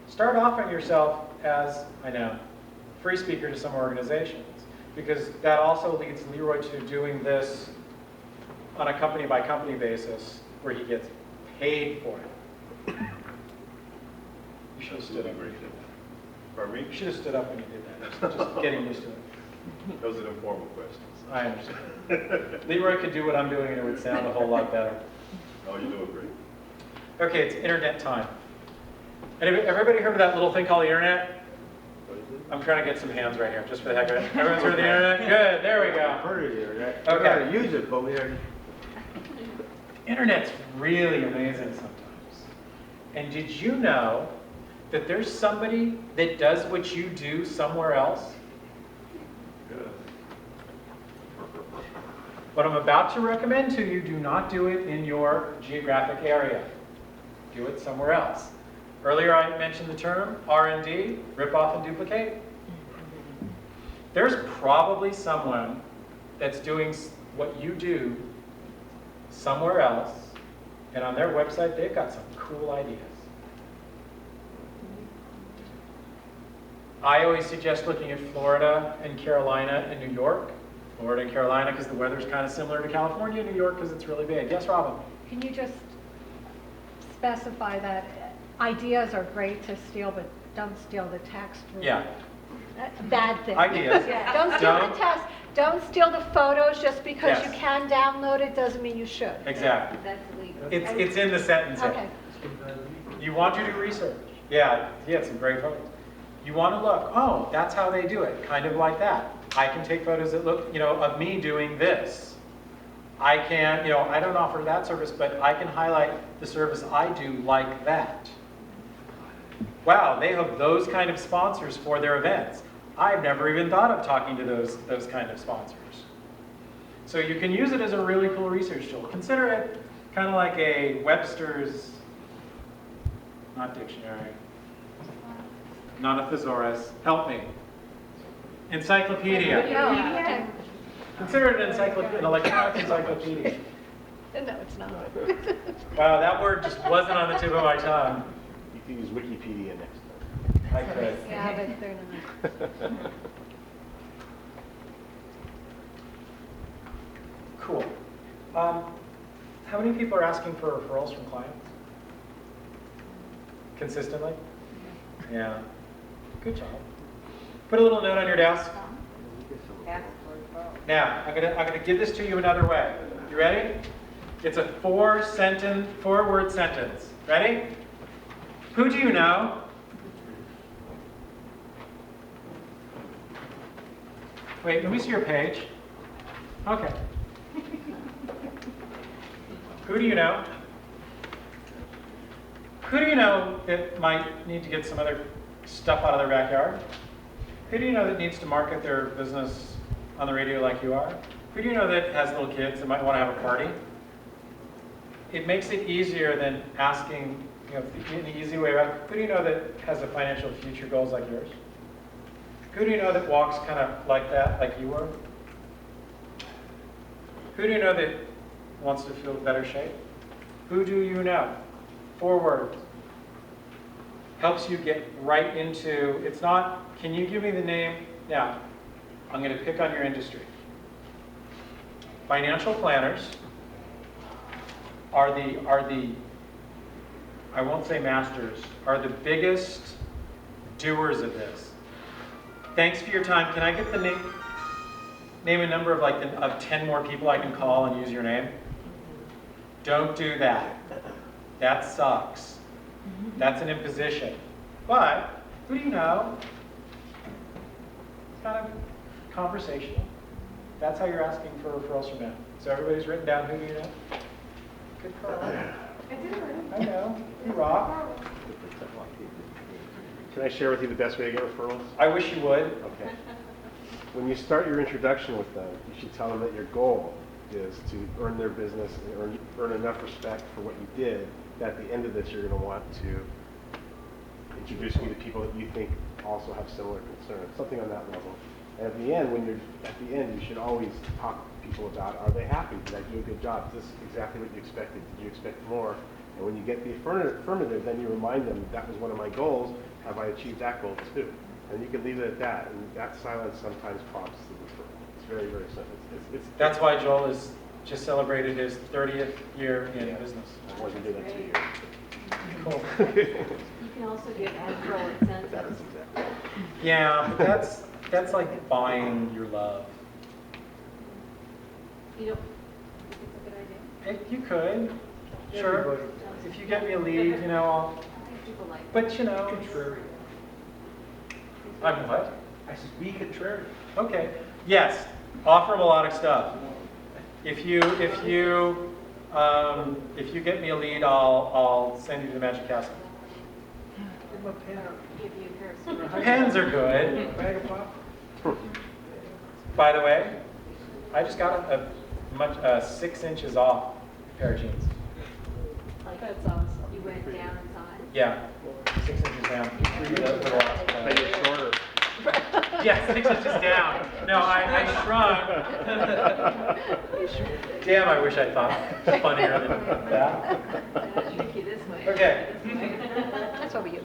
start offering yourself as, I know, free speaker to some organizations, because that also leads Leroy to doing this on a company by company basis where he gets paid for it. You should have stood up. Great. Pardon me? You should have stood up when you did that. Just getting used to it. Those are informal questions. I understand. Leroy could do what I'm doing and it would sound a whole lot better. Oh, you're doing great. Okay, it's internet time. Everybody heard of that little thing called the internet? What is it? I'm trying to get some hands right here, just for the heck of it. Everyone's heard of the internet? Good, there we I've go. heard of the internet. Okay. We gotta use it, but we are. Internet's really amazing sometimes. And did you know that there's somebody that does what you do somewhere else? What I'm about to recommend to you, do not do it in your geographic area. Do it somewhere else. Earlier I mentioned the term R&D, rip off and duplicate. There's probably someone that's doing what you do somewhere else, and on their website they've got some cool ideas. I always suggest looking at Florida and Carolina and New York. Florida and Carolina because the weather's kind of similar to California, New York because it's really big. Yes, Robin? Can you just specify that ideas are great to steal, but don't steal the text? Yeah. Bad thing. Ideas. Yeah. Don't steal Don't- the text. Don't steal the photos just because Yes. you can download it doesn't mean you should. Exactly. That's illegal. It's in the sentence. Okay. You want to do research. Yeah, he had some great photos. You want to look, oh, that's how they do it, kind of like that. I can take photos that look, of me doing this. I can, I don't offer that service, but I can highlight the service I do like that. Wow, they have those kind of sponsors for their events. I've never even thought of talking to those kind of sponsors. So you can use it as a really cool research tool. Consider it kind of like a Webster's, not dictionary, not a thesaurus, help me. Encyclopedia. Yeah. Consider it an electronic encyclopedia. No, it's not. Wow, that word just wasn't on the tip of my tongue. You can use Wikipedia next time. I could. Yeah, but they're not. Cool. How many people are asking for referrals from clients? Consistently? Yeah. Good job. Put a little note on your desk. Ask for it both. Now, I'm gonna give this to you another way. You ready? It's a four-word sentence. Ready? Who do you know? Wait, let me see your page. Okay. Who do you know? Who do you know that might need to get some other stuff out of their backyard? Who do you know that needs to market their business on the radio like you are? Who do you know that has little kids that might want to have a party? It makes it easier than asking, in the easy way around, who do you know that has a financial future goals like yours? Who do you know that walks kind of like that, like you were? Who do you know that wants to feel better shape? Who do you know? 4 words. Helps you get right into, it's not, can you give me the name? Now, I'm going to pick on your industry. Financial planners are the, I won't say masters, are the biggest doers of this. Thanks for your time. Can I get the name and number of of 10 more people I can call and use your name? Don't do that. That sucks. That's an imposition. But who do you know? It's kind of conversational. That's how you're asking for referrals from them. So everybody's written down who do you know? Good call. I know. You rock. Can I share with you the best way to get referrals? I wish you would. Okay. When you start your introduction with them, you should tell them that your goal is to earn their business and earn enough respect for what you did that at the end of this you're going to want to introduce me to people that you think also have similar concerns, something on that level. And at the end, you should always talk to people about, are they happy? Did I do a good job? Is this exactly what you expected? Did you expect more? And when you get the affirmative, then you remind them, that was one of my goals. Have I achieved that goal too? And you can leave it at that. And that silence sometimes prompts the referral. It's very, very simple. That's why Joel has just celebrated his 30th year in business. I wanted to do that 2 years. Cool. You can also give control incentives. That is exactly. Yeah, but that's like buying your love. You don't think it's a good idea? You could. Sure. Everybody. If you get me a lead, I'll, People like. but Contrarian. I'm what? I said, be contrarian. Okay, yes, offer them a lot of stuff. If you get me a lead, I'll send you to the Magic Castle. Give him a pen. Give you a pair of Pens are good. A bag of pop. By the way, I just got a 6 inches off pair of jeans. Like, that's awesome. You went down in size? Yeah, 6 inches down. But you're shorter. Yeah, 6 inches down. No, I shrunk. Damn, I wish I thought funnier than that. Tricky this way. Okay. That's what we use.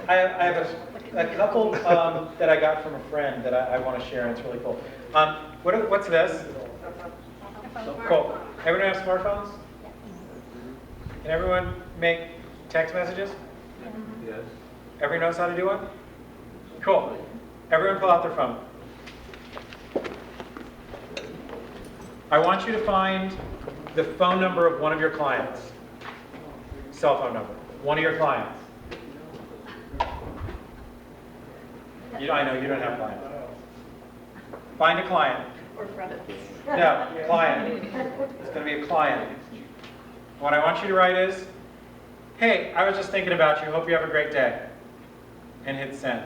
I have a couple that I got from a friend that I want to share, and it's really cool. What's this? Cool. Everyone have smartphones? Can everyone make text messages? Yes. Everyone knows how to do one? Cool. Everyone pull out their phone. I want you to find the phone number of one of your clients. Cell phone number. One of your clients. I know you don't have clients. Find a client. Or friends. No, client. It's going to be a client. What I want you to write is, hey, I was just thinking about you. Hope you have a great day. And hit send.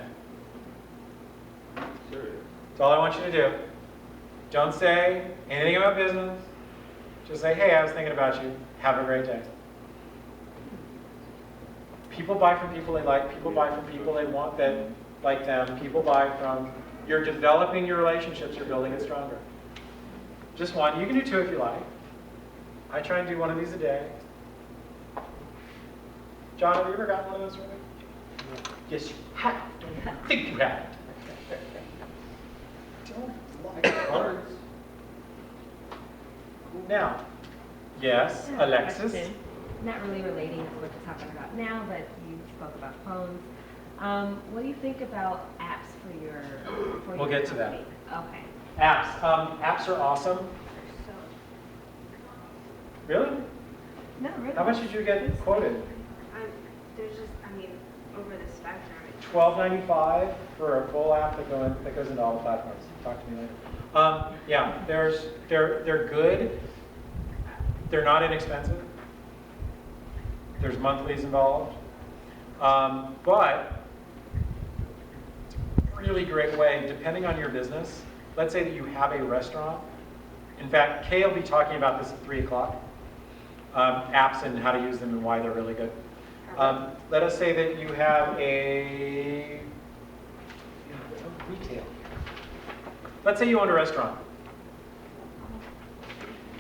Serious. That's all I want you to do. Don't say anything about business. Just say, hey, I was thinking about you. Have a great day. People buy from people they like. People buy from people they want that like them. People buy from, you're developing your relationships. You're building it stronger. Just one. You can do two if you like. I try and do one of these a day. John, have you ever gotten one of those from me? Yes, you have. Don't think you have. Don't like cards. Now, yes, I have a Alexis. question. Not really relating to what you're talking about now, but you spoke about phones. What do you think about apps for your We'll get to that. company? Okay. Apps. Apps are awesome. So, Really? not really. How much did you get quoted? There's just, over the spectrum. $12.95 for a full app that goes into all the platforms. Talk to me later. Yeah, they're good. They're not inexpensive. There's monthlies involved. But it's a really great way, depending on your business. Let's say that you have a restaurant. In fact, Kay will be talking about this at 3 o'clock. Apps and how to use them and why they're really good. Let us say that you have a retail. Let's say you own a restaurant.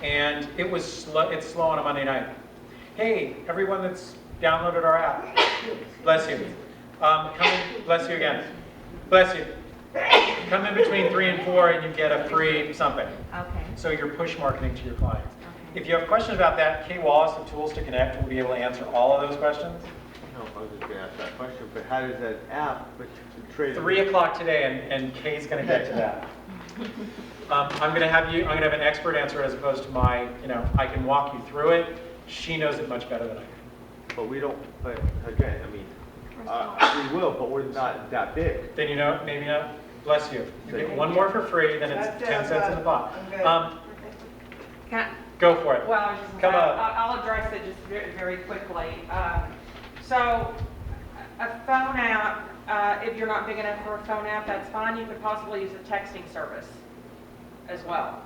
And it's slow on a Monday night. Hey, everyone that's downloaded our app, bless you. Bless you again. Bless you. Come in between 3 and 4 and you get a free something. Okay. So you're push marketing to your clients. Okay. If you have questions about that, Kay Wallace of Tools to Connect will be able to answer all of those questions. No, I was just gonna ask that question, but how does that app, but you trade? 3 o'clock today, and Kay's going to get to that. I'm going to have an expert answer as opposed to my, I can walk you through it. She knows it much better than I can. But we don't, but again, we will, but we're not that big. Then maybe not. Bless you. You get one more for free, then it's 10 cents in the pot. Can I- Go for it. Well, I was just Come gonna- on. I'll address it just very, very quickly. So a phone app, if you're not big enough for a phone app, that's fine. You could possibly use a texting service as well.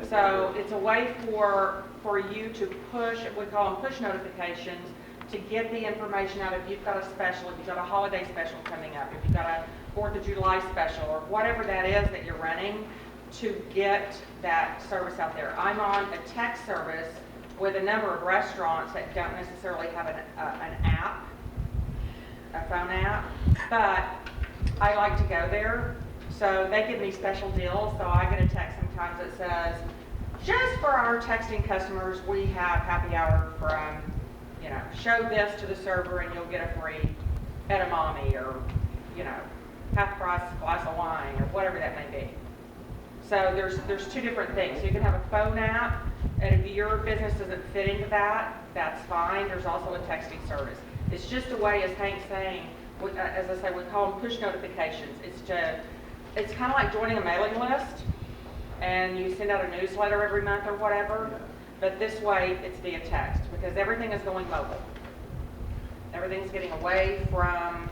So it's a way for you to push, we call them push notifications, to get the information out if you've got a special, if you've got a holiday special coming up, if you've got a 4th of July special, or whatever that is that you're running, to get that service out there. I'm on a text service with a number of restaurants that don't necessarily have an app, a phone app, but I like to go there. So they give me special deals, so I get a text sometimes that says, just for our texting customers, we have happy hour from, show this to the server and you'll get a free edamame or, half price glass of wine or whatever that may be. So there's two different things. You can have a phone app, and if your business doesn't fit into that, that's fine. There's also a texting service. It's just a way, as Hank's saying, as I say, we call them push notifications. It's kind of like joining a mailing list, and you send out a newsletter every month or whatever. But this way, it's via text, because everything is going mobile. Everything's getting away from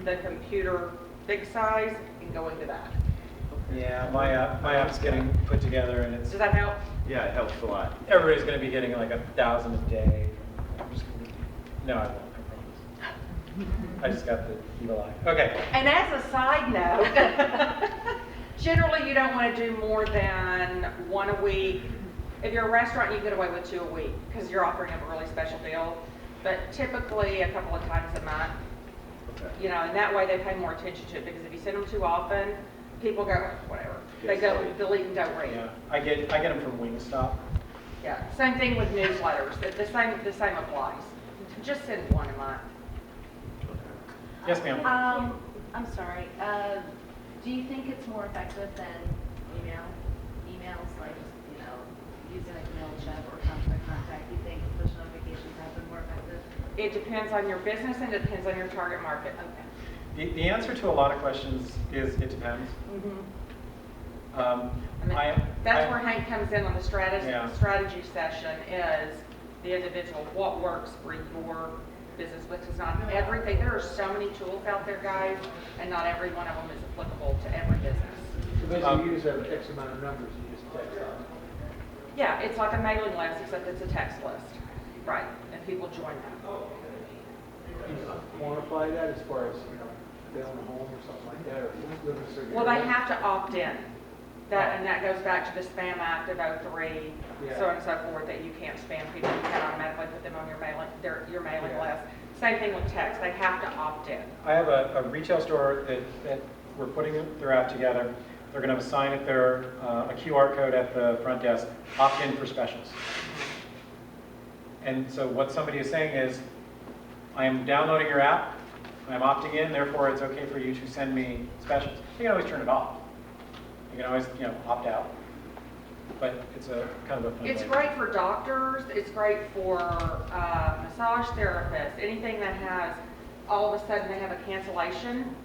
the computer big size and going to that. Yeah, my app's getting put together and it's, Does that help? Yeah, it helps a lot. everybody's gonna be getting like 1,000 a day. I'm just gonna, no, I won't, I promise. I just got the evil eye. Okay, And as a side note, generally you don't want to do more than one a week. If you're a restaurant, you get away with 2 a week because you're offering a really special deal. But typically a couple of times a month, you know, and that way they pay more attention to it, because if you send them too often, people go, whatever. They go delete and don't read. yeah, I get them from Wingstop. Yeah, same thing with newsletters. The same applies. Just send one a month. Yes, ma'am. I'm sorry, do you think it's more effective than emails, like, you know, using like MailChimp or contact? You think push notifications have been more effective? It depends on your business and it depends on your target market. Okay. The answer to a lot of questions is it depends. I mean, that's where Hank comes in on the strategy session, is the individual, what works for your business, because not everything, there are so many tools out there, guys, and not every one of them is applicable to every business. So basically, you use an X amount of numbers, you just text out. Yeah, it's like a mailing list, except it's a text list. Right, and people join that. Can you quantify that as far as, you know, they own a home or something like that, or live in a certain Well, they area? have to opt in. And that goes back to the Spam Act of '03, so on and so forth, that you can't spam people, you can't automatically put them on your mailing list. Same thing with text, they have to opt in. I have a retail store that we're putting their app together. They're going to have a sign at their, a QR code at the front desk, opt in for specials. And so what somebody is saying is, I am downloading your app, I'm opting in, therefore it's okay for you to send me specials. You can always turn it off. You can always, you know, opt out. But it's a kind of a fun It's way. great for doctors, it's great for massage therapists, anything that has, all of a sudden they have a cancellation.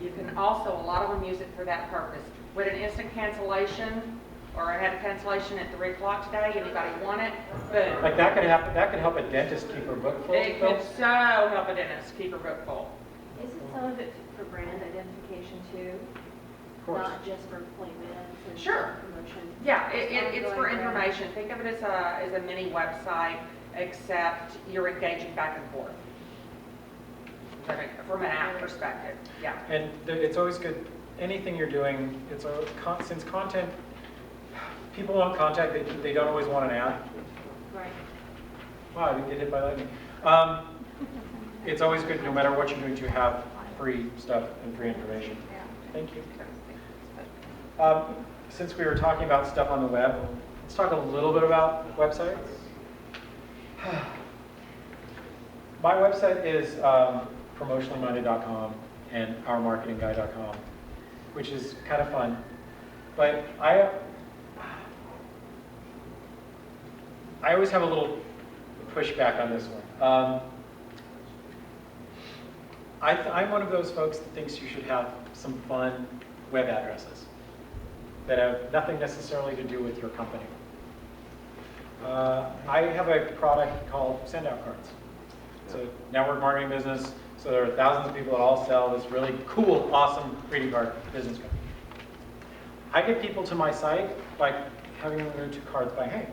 You can also, a lot of them use it for that purpose. With an instant cancellation, or I had a cancellation at 3 o'clock today, anybody want it? Boom. Like that could happen, that could help a dentist keep her book full. It could so help a dentist keep her book full. Isn't some of it for brand identification too? Of course. Not just for appointments and Sure. promotion? Yeah, it's for Ongoing brand. information. Think of it as a mini website, except you're engaging back and forth. From an app perspective, yeah. And it's always good, anything you're doing, since content, people want contact, they don't always want an ad. Right. Wow, I didn't get hit by lightning. It's always good, no matter what you're doing, to have free stuff and free information. Thank you. Since we were talking about stuff on the web, let's talk a little bit about websites. My website is promotionallyminded.com and ourmarketingguy.com, which is kind of fun. But I always have a little pushback on this one. I'm one of those folks that thinks you should have some fun web addresses that have nothing necessarily to do with your company. I have a product called Send-Out Cards. It's a network marketing business, so there are thousands of people that all sell this really cool, awesome greeting card business card. I get people to my site by having them go to cards by Hank.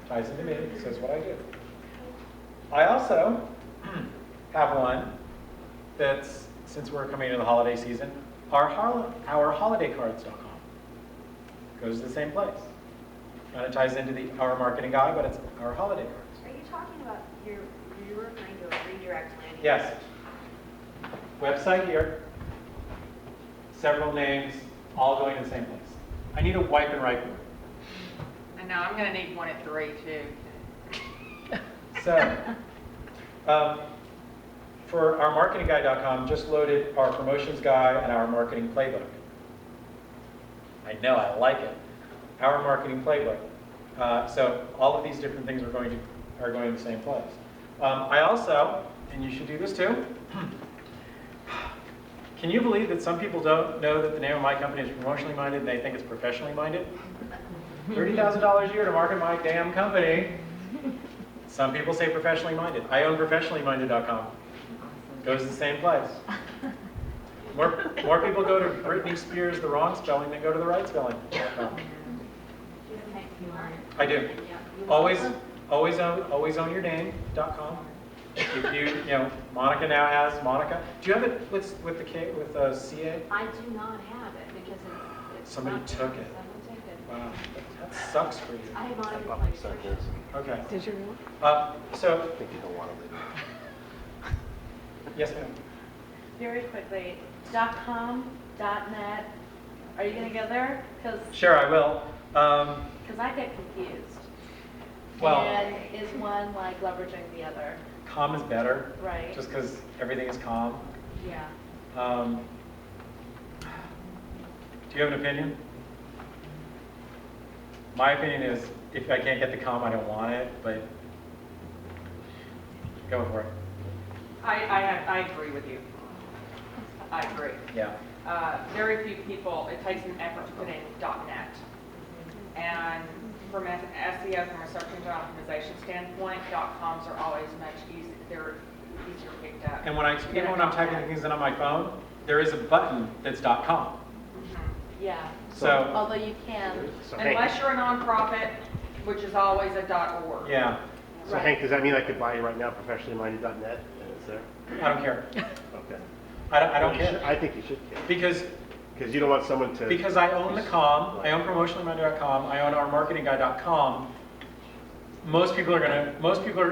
Ties into me, says what I do. I also have one that's, since we're coming into the holiday season, ourholidaycards.com. Goes to the same place. And it ties into the Our Marketing Guy, but it's Our Holiday Cards. Are you talking about, you're referring to a redirect landing? Yes. Website here, several names, all going to the same place. I need a wipe and write board. I know, I'm gonna need one at 3 too. So, for ourmarketingguy.com, just loaded our promotions guy and our marketing playbook. I know, I like it. Our marketing playbook. So all of these different things are going to the same place. I also, and you should do this too, can you believe that some people don't know that the name of my company is promotionally minded and they think it's professionally minded? $30,000 a year to market my damn company. Some people say professionally minded. I own professionallyminded.com. Goes to the same place. More people go to Britney Spears the wrong spelling than go to the right spelling. I do. Always own your name.com. If you know, Monica now has Monica. Do you have it with the K with CA? I do not have it because it's. Somebody not took there. it. Someone took it. Wow, that sucks for you. I have Monica About like seconds. Okay. Did you really? So I think you don't want to leave. yes, ma'am. Very quickly, .com, .net, are you gonna go there? Because Sure, I will. I get confused. Well- And is one like leveraging the other? Com is better, Right. just because everything is com. Yeah. Do you have an opinion? My opinion is, if I can't get the com, I don't want it, but go for it. I agree with you. I agree. Yeah. Very few people, it takes an effort to put in .net. And from an SEO, from a search engine optimization standpoint, .coms are always much easier, they're easier picked up. And when even when I'm typing things in on my phone, there is a button that's .com. Yeah. So, Although you can. So Hank, Unless you're a nonprofit, which is always a .org. yeah, so Hank, does that mean I could buy right now professionallyminded.net and it's there? I don't care. Okay. I don't You should- care. I think you should care. Because You don't want someone to. Because I own the com, I own promotionallyminded.com, I own ourmarketingguy.com. Most people are,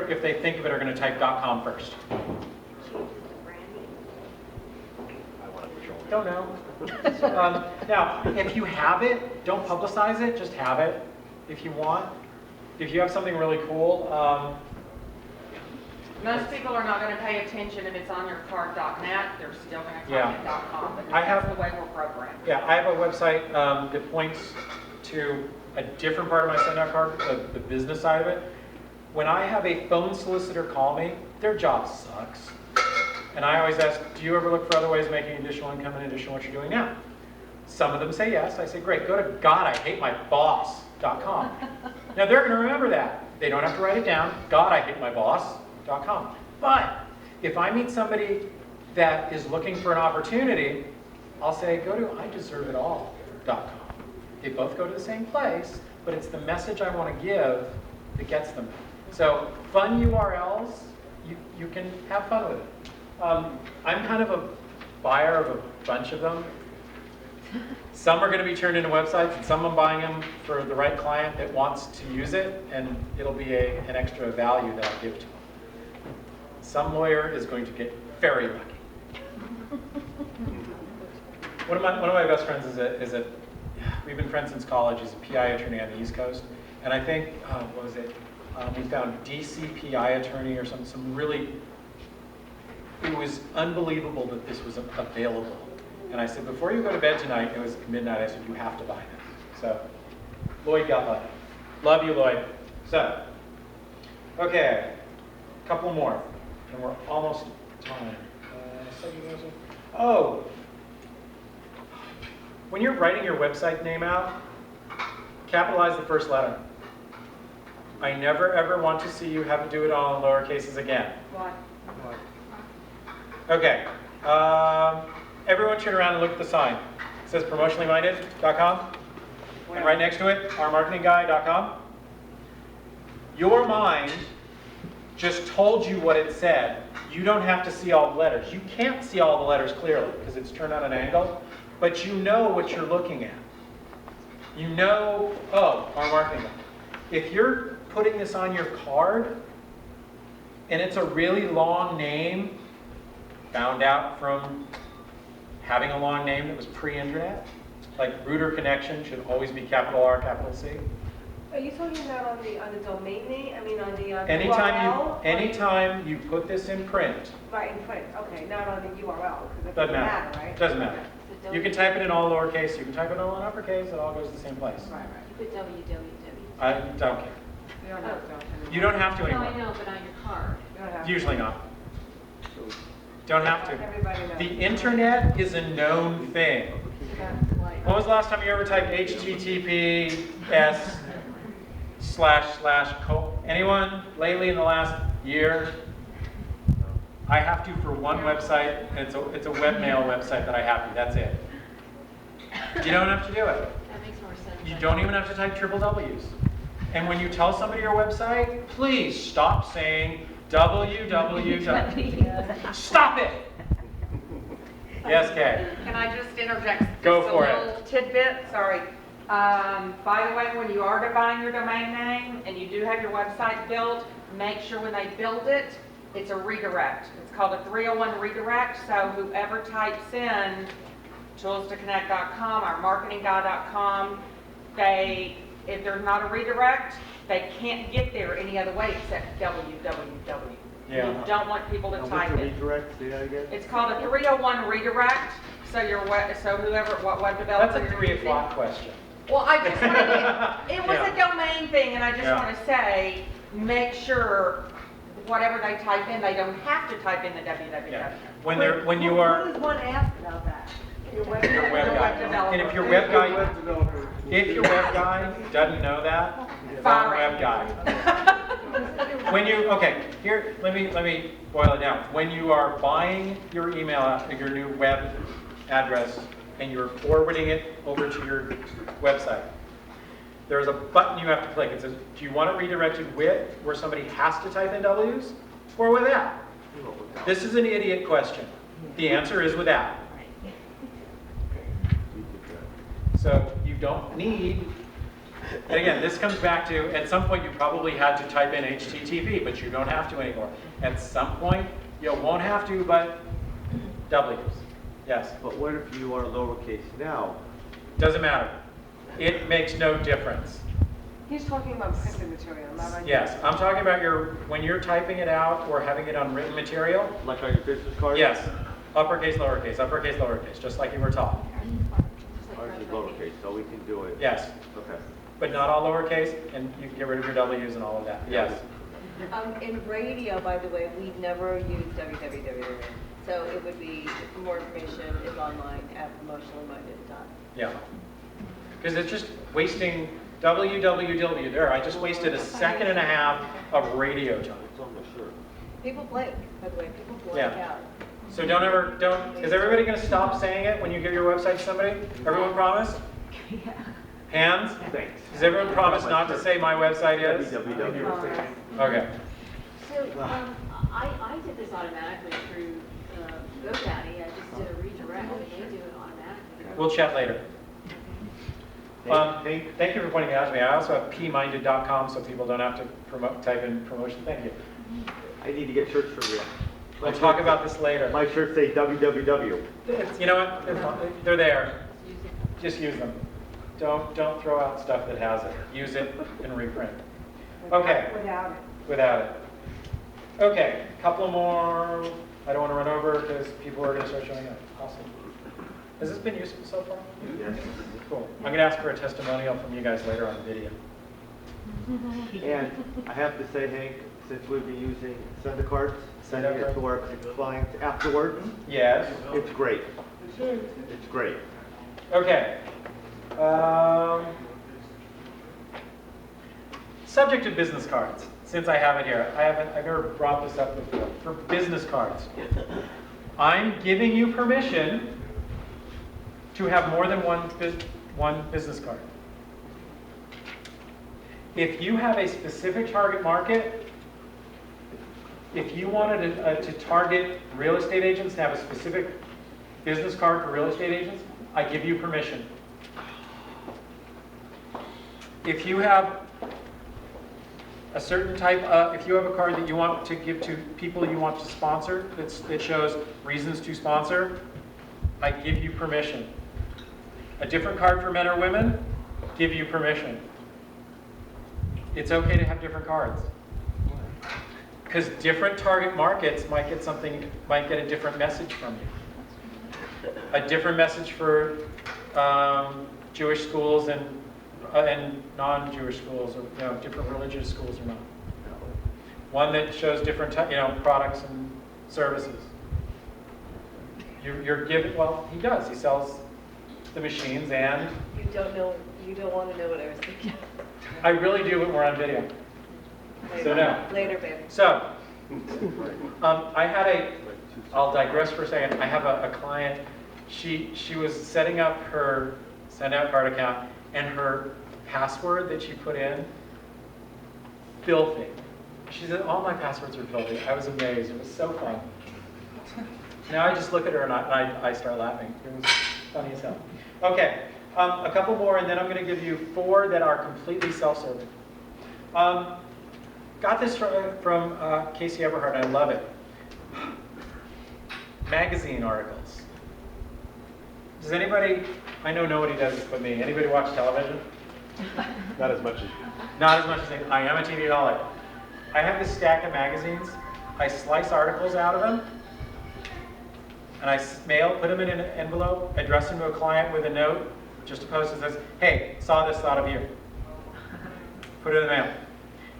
if they think of it, are going to type .com first. I want to control it. Don't know. Now, if you have it, don't publicize it, just have it if you want. If you have something really cool, Most people are not going to pay attention if it's on your card.net, they're still going to Yeah. type in .com, because I have- that's the way we're programmed. yeah, I have a website that points to a different part of my send out card, the business side of it. When I have a phone solicitor call me, their job sucks. And I always ask, do you ever look for other ways of making additional income in addition to what you're doing now? Some of them say yes. I say, great, go to GodIHateMyBoss.com. Now they're going to remember that. They don't have to write it down. GodIHateMyBoss.com. But if I meet somebody that is looking for an opportunity, I'll say, go to IDeserveItAll.com. They both go to the same place, but it's the message I want to give that gets them. So fun URLs, you can have fun with it. I'm kind of a buyer of a bunch of them. Some are going to be turned into websites, and some I'm buying them for the right client that wants to use it, and it'll be an extra value that I'll give to them. Some lawyer is going to get very lucky. One of my best friends is a we've been friends since college. He's a PI attorney on the East Coast, and I think what was it? We found DC PI attorney or some really. It was unbelievable that this was available. And I said, before you go to bed tonight, it was midnight, I said, you have to buy this. So, Lloyd got lucky. Love you, Lloyd. So, okay, a couple more, and we're almost time. Oh, when you're writing your website name out, capitalize the first letter. I never ever want to see you have to do it all in lower cases again. Why? Okay. Everyone turn around and look at the sign. It says promotionallyminded.com. And right next to it, ourmarketingguy.com. Your mind just told you what it said. You don't have to see all the letters. You can't see all the letters clearly because it's turned on an angle, but you know what you're looking at. You know, oh, our marketing guy. If you're putting this on your card and it's a really long name, found out from having a long name that was pre-internet, like Router Connection should always be capital R, capital C. Are you talking about on the domain name? I mean, on the URL? Anytime you put this in print, Right, in print, okay, not on the URL, because it doesn't doesn't matter. matter, right? Doesn't matter. So You can type it in all lowercase, you can type it all in uppercase, it all goes to the same place. Right, right. You put www. I don't care. You don't have to. You don't have to No, anymore. I know, but on your card. You don't have to. Usually not. Don't have to. Everybody knows. The internet is a known thing. That's like. When was the last time you ever typed HTTPS// anyone lately in the last year? I have to for one website, and it's a webmail website that I have to, that's it. You don't have to do it. That makes more sense. You don't even have to type triple W's. And when you tell somebody your website, please stop saying www. Stop it! Yes, Kay. Can I just interject? Go just for it. A little tidbit, sorry. By the way, when you are buying your domain name and you do have your website built, make sure when they build it, it's a redirect. It's called a 301 redirect, so whoever types in toolstoconnect.com or marketingguy.com, if there's not a redirect, they can't get there any other way except www. Yeah. You don't want people to type it. Redirect, say that again? It's called a 301 redirect, so what web developer That's a you're 3 using. o'clock question. Well, I just wanted to, it was Yeah. a domain thing, and I just Yeah. want to say, make sure whatever they type in, they don't have to type in the www. Yeah. When you are Who does one ask about that? Your web, your web guy, and if your web guy doesn't know that, wrong Fire web him. guy. When you, okay, here, let me boil it down. When you are buying your email, your new web address, and you're forwarding it over to your website, there's a button you have to click. It says, do you want it redirected with, where somebody has to type in W's, or without? This is an idiot question. The answer is without. So you don't need, and again, this comes back to, at some point you probably had to type in HTTP, but you don't have to anymore. At some point, you won't have to, but W's. Yes, But what if you are lowercase now? doesn't matter. It makes no difference. He's talking about printed material, not on. Yes, I'm talking about when you're typing it out or having it on written material. Like on your business card? Yes, uppercase, lowercase, just like you were taught. Ours is lowercase, so we can do it. Yes, Okay. but not all lowercase, and you can get rid of your W's and all of that. Yes. In radio, by the way, we never use www. So it would be, for more information is online at emotionallyminded.com. Yeah. Because it's just wasting www there. I just wasted a second and a half of radio time. It's on the shirt. People blank, by the way, people blank Yeah. out. So is everybody going to stop saying it when you give your website to somebody? Everyone promise? Hands? Thanks. Does everyone promise not to say my website is? www. Okay. So, I did this automatically through GoDaddy. I just did a redirect, and they do it automatically. We'll chat later. Thank you for pointing it out to me. I also have pminded.com so people don't have to type in promotion. Thank you. I need to get shirts from you. We'll talk about this later. My shirts say www. You know what? They're there. Just use them. Don't throw out stuff that has it. Use it and reprint. Okay. Without it. Okay, a couple more. I don't want to run over because people are going to start showing up. Awesome. Has this been useful so far? Yes. Cool. I'm going to ask for a testimonial from you guys later on video. And I have to say, Hank, since we've been using Sendacards, sending it to our clients afterwards, Yes. it's great. It's great. Okay. Subject of business cards. Since I have it here, I've never brought this up before. For business cards, I'm giving you permission to have more than one business card. If you have a specific target market, if you wanted to target real estate agents to have a specific business card for real estate agents, I give you permission. If you have a certain type if you have a card that you want to give to people you want to sponsor, that shows reasons to sponsor, I give you permission. A different card for men or women, give you permission. It's okay to have different cards. Because different target markets might get a different message from you. a different message for Jewish schools and non-Jewish schools, or different religious schools or not? One that shows different products and services. You're giving, well, he does. He sells the machines, and You don't know, you don't want to know what I was thinking. I really do when we're on video. So no. Later, baby. So, I'll digress for a second. I have a client, she was setting up her send-out card account, and her password that she put in, filthy. She said, all my passwords are filthy. I was amazed. It was so fun. Now I just look at her and I start laughing. It was funny as hell. Okay, a couple more, and then I'm going to give you 4 that are completely self-serving. Got this from Casey Eberhardt. I love it. Magazine articles. Does anybody, I know nobody does this but me, anybody watch television? Not as much as Not as much as I am a TV holic. I have this stack of magazines. I slice articles out of them, and I put them in an envelope, address them to a client with a note, just a post that says, hey, saw this, thought of you. Put it in the mail.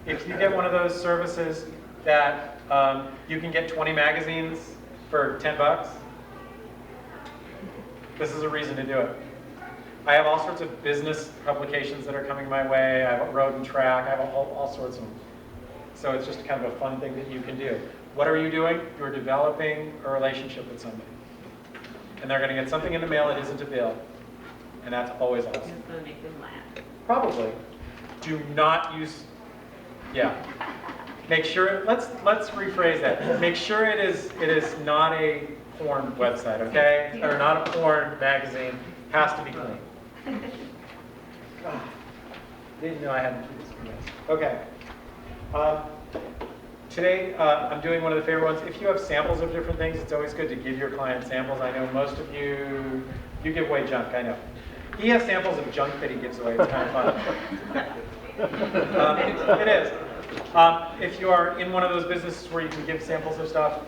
If you get one of those services that you can get 20 magazines for $10, this is a reason to do it. I have all sorts of business publications that are coming my way. I have a road and track. I have all sorts of them. So it's just kind of a fun thing that you can do. What are you doing? You're developing a relationship with somebody. And they're going to get something in the mail that isn't a bill. And that's always awesome. It's going to make them laugh. Probably. Do not use, yeah. Make sure, let's rephrase that. Make sure it is not a porn website, okay? Or not a porn magazine. Has to be clean. God, didn't know I had to do this. Okay. Today, I'm doing one of the favorite ones. If you have samples of different things, it's always good to give your client samples. I know most of you give away junk, I know. He has samples of junk that he gives away. It's kind of fun. It is. If you are in one of those businesses where you can give samples of stuff,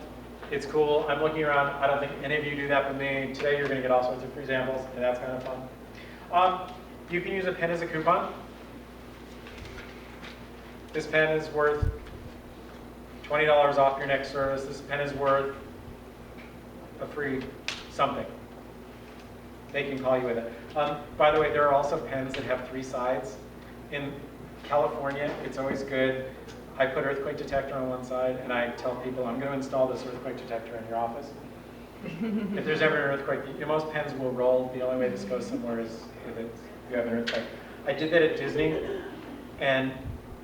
it's cool. I'm looking around. I don't think any of you do that but me. Today, you're going to get all sorts of free samples, and that's kind of fun. You can use a pen as a coupon. This pen is worth $20 off your next service. This pen is worth a free something. They can call you with it. By the way, there are also pens that have 3 sides. In California, it's always good. I put earthquake detector on one side, and I tell people, I'm going to install this earthquake detector in your office. If there's ever an earthquake, most pens will roll. The only way this goes somewhere is if you have an earthquake. I did that at Disney, and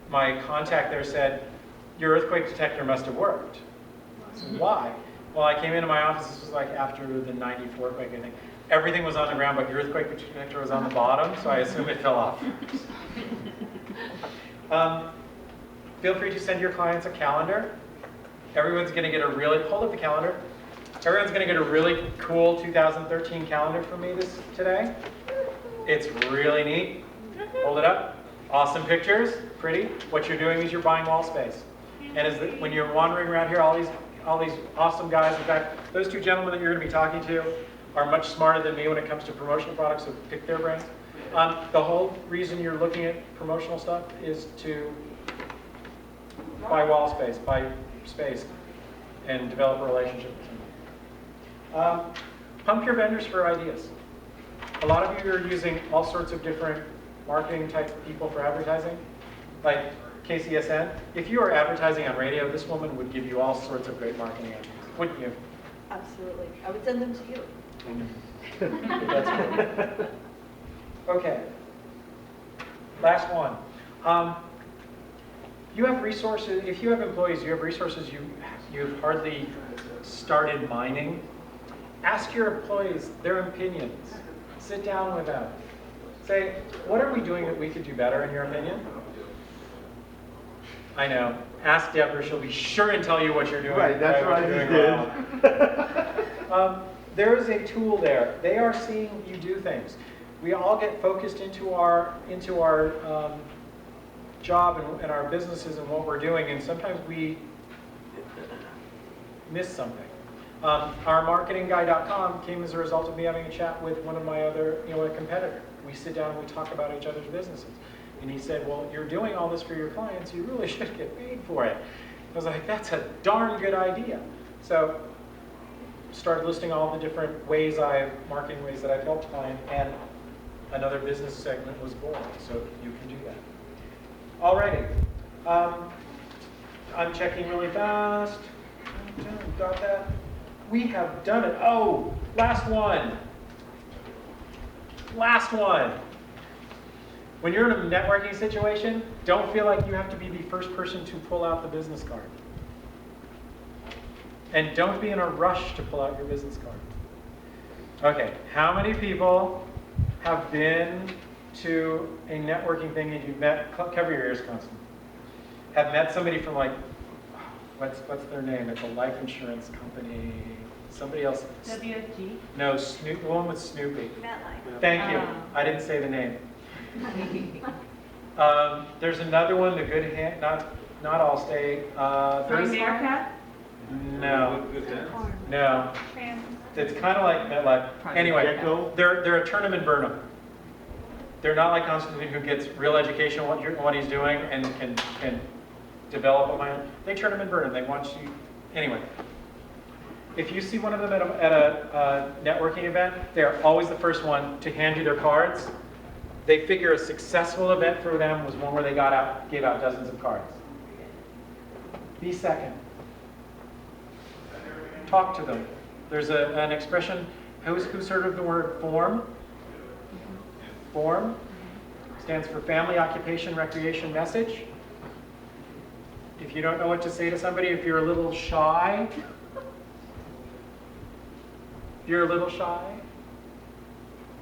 my contact there said, your earthquake detector must have worked. I said, why? Well, I came into my office, this was like after the 94 quake, I think. Everything was on the ground, but your earthquake detector was on the bottom, so I assume it fell off. Feel free to send your clients a calendar. Everyone's going to get a really, hold up the calendar. Everyone's going to get a really cool 2013 calendar from me today. It's really neat. Hold it up. Awesome pictures, pretty. What you're doing is you're buying wall space. And when you're wandering around here, all these awesome guys, in fact, those 2 gentlemen that you're going to be talking to are much smarter than me when it comes to promotional products, so pick their brains. The whole reason you're looking at promotional stuff is to buy wall space, buy space, and develop a relationship with somebody. Pump your vendors for ideas. A lot of you are using all sorts of different marketing type people for advertising, like KCSN. If you are advertising on radio, this woman would give you all sorts of great marketing ideas, wouldn't you? Absolutely. I would send them to you. That's cool. Okay. Last one. You have resources. If you have employees, you have resources you've hardly started mining. Ask your employees their opinions. Sit down with them. Say, what are we doing that we could do better in your opinion? I know. Ask Deborah. She'll be sure and tell you what you're doing. Right, that's what I just did. There is a tool there. They are seeing you do things. We all get focused into our job and our businesses and what we're doing, and sometimes we miss something. Our marketingguy.com came as a result of me having a chat with one of my other, a competitor. We sit down and we talk about each other's businesses. And he said, well, you're doing all this for your clients, you really should get paid for it. I was like, that's a darn good idea. So started listing all the different marketing ways that I've helped clients, and another business segment was born, so you can do that. Alrighty, I'm checking really fast. Got that? We have done it. Oh, last one. Last one. When you're in a networking situation, don't feel like you have to be the first person to pull out the business card. And don't be in a rush to pull out your business card. Okay, how many people have been to a networking thing and you've met, cover your ears, Constance, have met somebody from like, what's their name? It's a life insurance company. Somebody else. WFG? No, the one with Snoopy. MetLife. Thank you. I didn't say the name. There's another one, the Good Hand, not Allstate. America? No. No. It's kind of like MetLife. Anyway, they're a tournament Burnham. They're not like Constantine, who gets real education on what he's doing and can develop a mind. They turn them in Burnham. They want you. Anyway, if you see one of them at a networking event, they are always the first one to hand you their cards. They figure a successful event for them was one where they gave out dozens of cards. Be second. Talk to them. There's an expression. Who's heard of the word form? FORM stands for Family, Occupation, Recreation, Message. If you don't know what to say to somebody, if you're a little shy,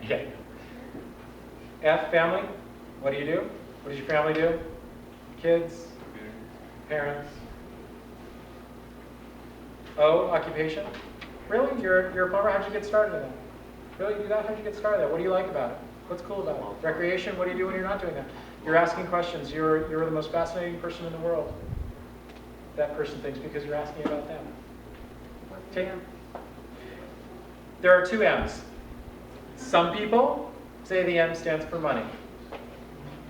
Okay. F, family. What do you do? What does your family do? Kids, parents. O, occupation. Really? You're a plumber? How'd you get started in that? Really? You do that? How'd you get started in that? What do you like about it? What's cool about it? Recreation, what do you do when you're not doing that? You're asking questions. You're the most fascinating person in the world. That person thinks because you're asking about them. There are two M's. Some people say the M stands for money.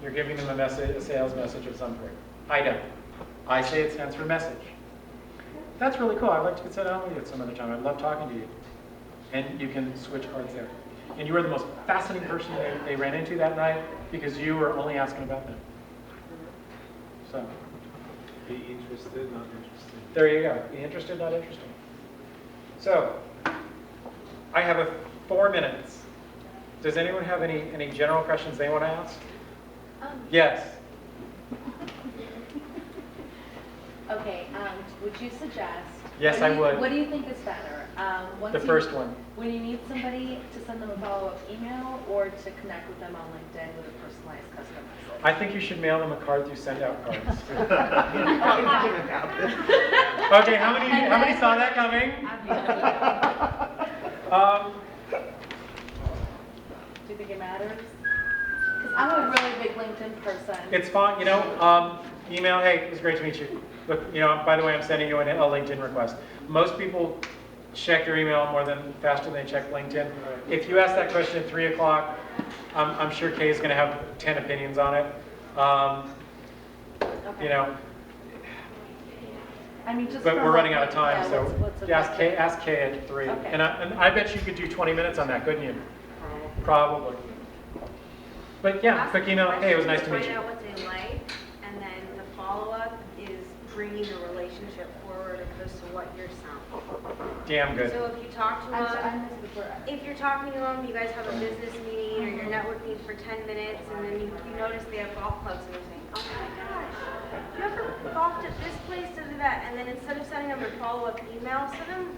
You're giving them a sales message of some sort. I don't. I say it stands for message. That's really cool. I'd like to sit down with you at some other time. I'd love talking to you. And you can switch cards there. And you were the most fascinating person they ran into that night because you were only asking about them. So. Be interested, not interested. There you go. Be interested, not interested. So, I have 4 minutes. Does anyone have any general questions they want to ask? Yes. Okay, would you suggest? Yes, I would. What do you think is better? The first one. When you need somebody to send them a follow-up email or to connect with them on LinkedIn with a personalized custom message? I think you should mail them a card through send out cards. Okay, how many saw that coming? Do you think it matters? Because I'm a really big LinkedIn person. It's fine, email, hey, it was great to meet you. Look, by the way, I'm sending you a LinkedIn request. Most people check their email faster than they check LinkedIn. If you ask that question at 3 o'clock, I'm sure Kay is going to have 10 opinions on it. Okay. I mean, just But from we're running out of like, time, yeah, so what's ask Kay at 3. Okay. And I bet you could do 20 minutes on that, couldn't you? Probably. But yeah, quick email, hey, it was nice to meet you. Find out what they like, and then the follow-up is bringing the relationship forward opposed to what you're selling. Damn good. So if you talk to them, if you're talking to them, you guys have a business meeting or you're networking for 10 minutes, and then you notice they have golf clubs, and you're saying, oh my gosh, you ever golfed at this place, that, and then instead of sending them a follow-up email, send them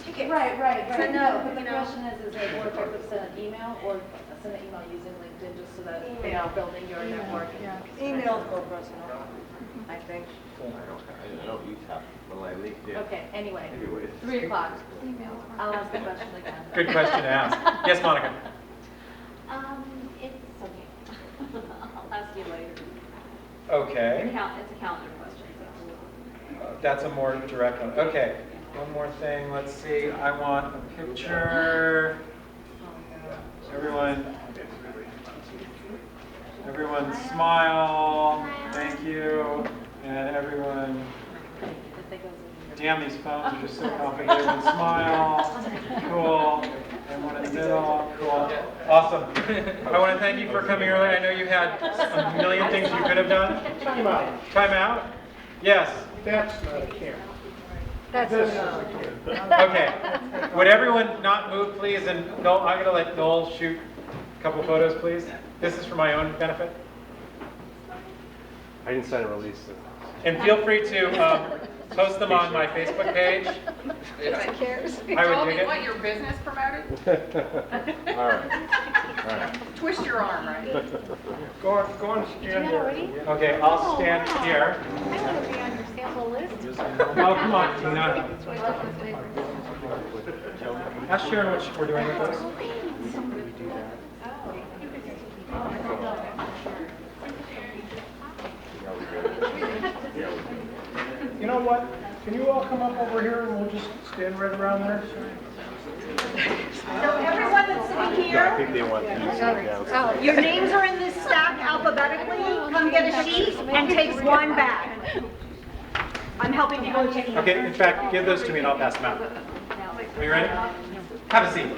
tickets. Right. Send No, them, but the you know. question is it more effective to send an email or send an email using LinkedIn just so that you're building your network? Email's more personal, I think. I don't use that, but like LinkedIn. Okay, anyway, Anyways. 3 o'clock. I'll ask the question again. Good question to ask. Yes, Monica? It's okay. I'll ask you later. Okay. It's a calendar question. That's a more direct one. Okay. One more thing, let's see, I want a picture. Everyone smile, thank you, and everyone, damn, these phones are just so complicated, and smile, cool, and one in the middle, cool, awesome. I want to thank you for coming early. I know you had a million things you could have done. Time out. Time out? Yes. That's not a camera. That's This is a a camera. Okay. Would everyone not move, please? And Noel, I'm going to let Noel shoot a couple photos, please. This is for my own benefit. I didn't sign a release. And feel free to post them on my Facebook page. Who cares? I would dig it. Want your business promoted? All right. All right. Twist your arm, right? Go on, stand there. Okay, I'll stand here. I want to be on your sample list. Oh, come on, Tina. Ask Sharon what we're doing with this. You know what? Can you all come up over here and we'll just stand right around there? So everyone that's sitting I here, think they want these down. your names are in this stack alphabetically. Come get a sheet and take one bag. I'm helping you go take. Okay, in fact, give those to me and I'll pass them out. Are you ready? Have a seat.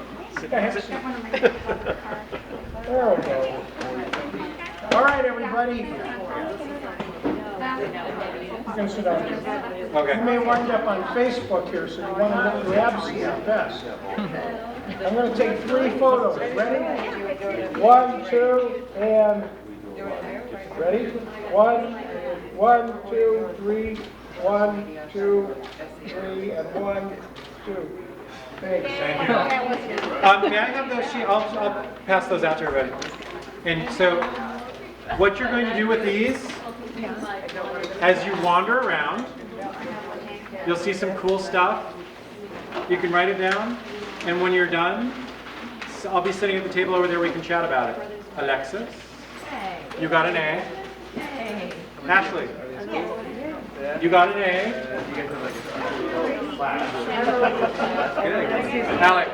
There we go. All right, everybody. You can sit down here. Okay. You may wind up on Facebook here, so you want to grab some best. I'm going to take 3 photos. Ready? 1, 2, and ready? 1, 2, 3. 1, 2, 3, and 1, 2. Thanks. Thank you. May I have those sheets? I'll pass those out to everybody. And so, what you're going to do with these, as you wander around, you'll see some cool stuff. You can write it down, and when you're done, I'll be sitting at the table over there. We can chat about it. Alexis, you got an A. Ashley, you got an A. Alec.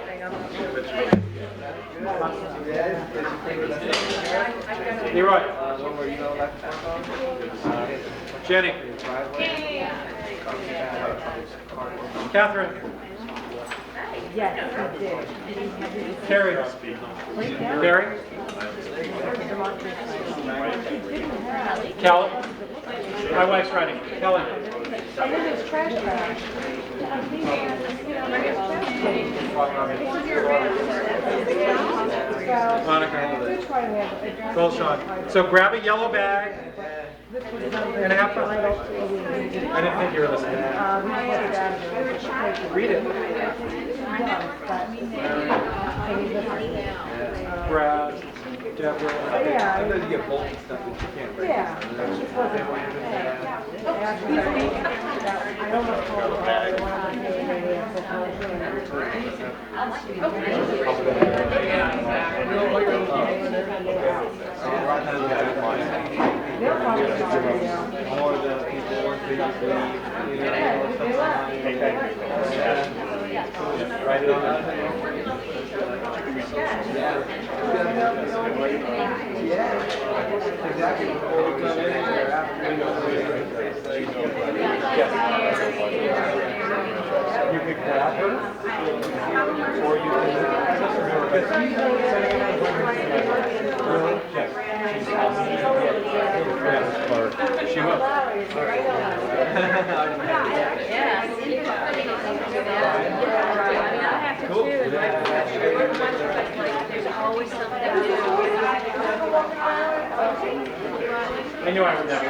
Leroy. Jenny. Catherine. Yes, I did. Carrie. Barry. Kelly. My wife's writing. Kelly. And then there's trash bags. Monica. Goldshot. So grab a yellow bag and have fun. I didn't think you were listening. Read it. Brad, Deborah. Sometimes you get bulky stuff that you can't read. I almost called it More of the people want to write it on that. Yeah, exactly. Before we come in or after we go. You could grab her, or you can. She will. Cool. There's always something. I knew I would never.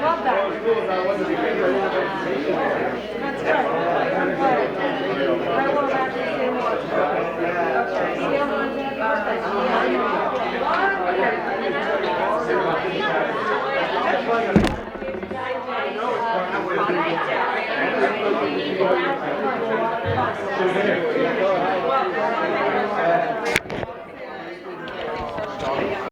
Love that. That's good. I will imagine seeing more. Okay. Seal ones in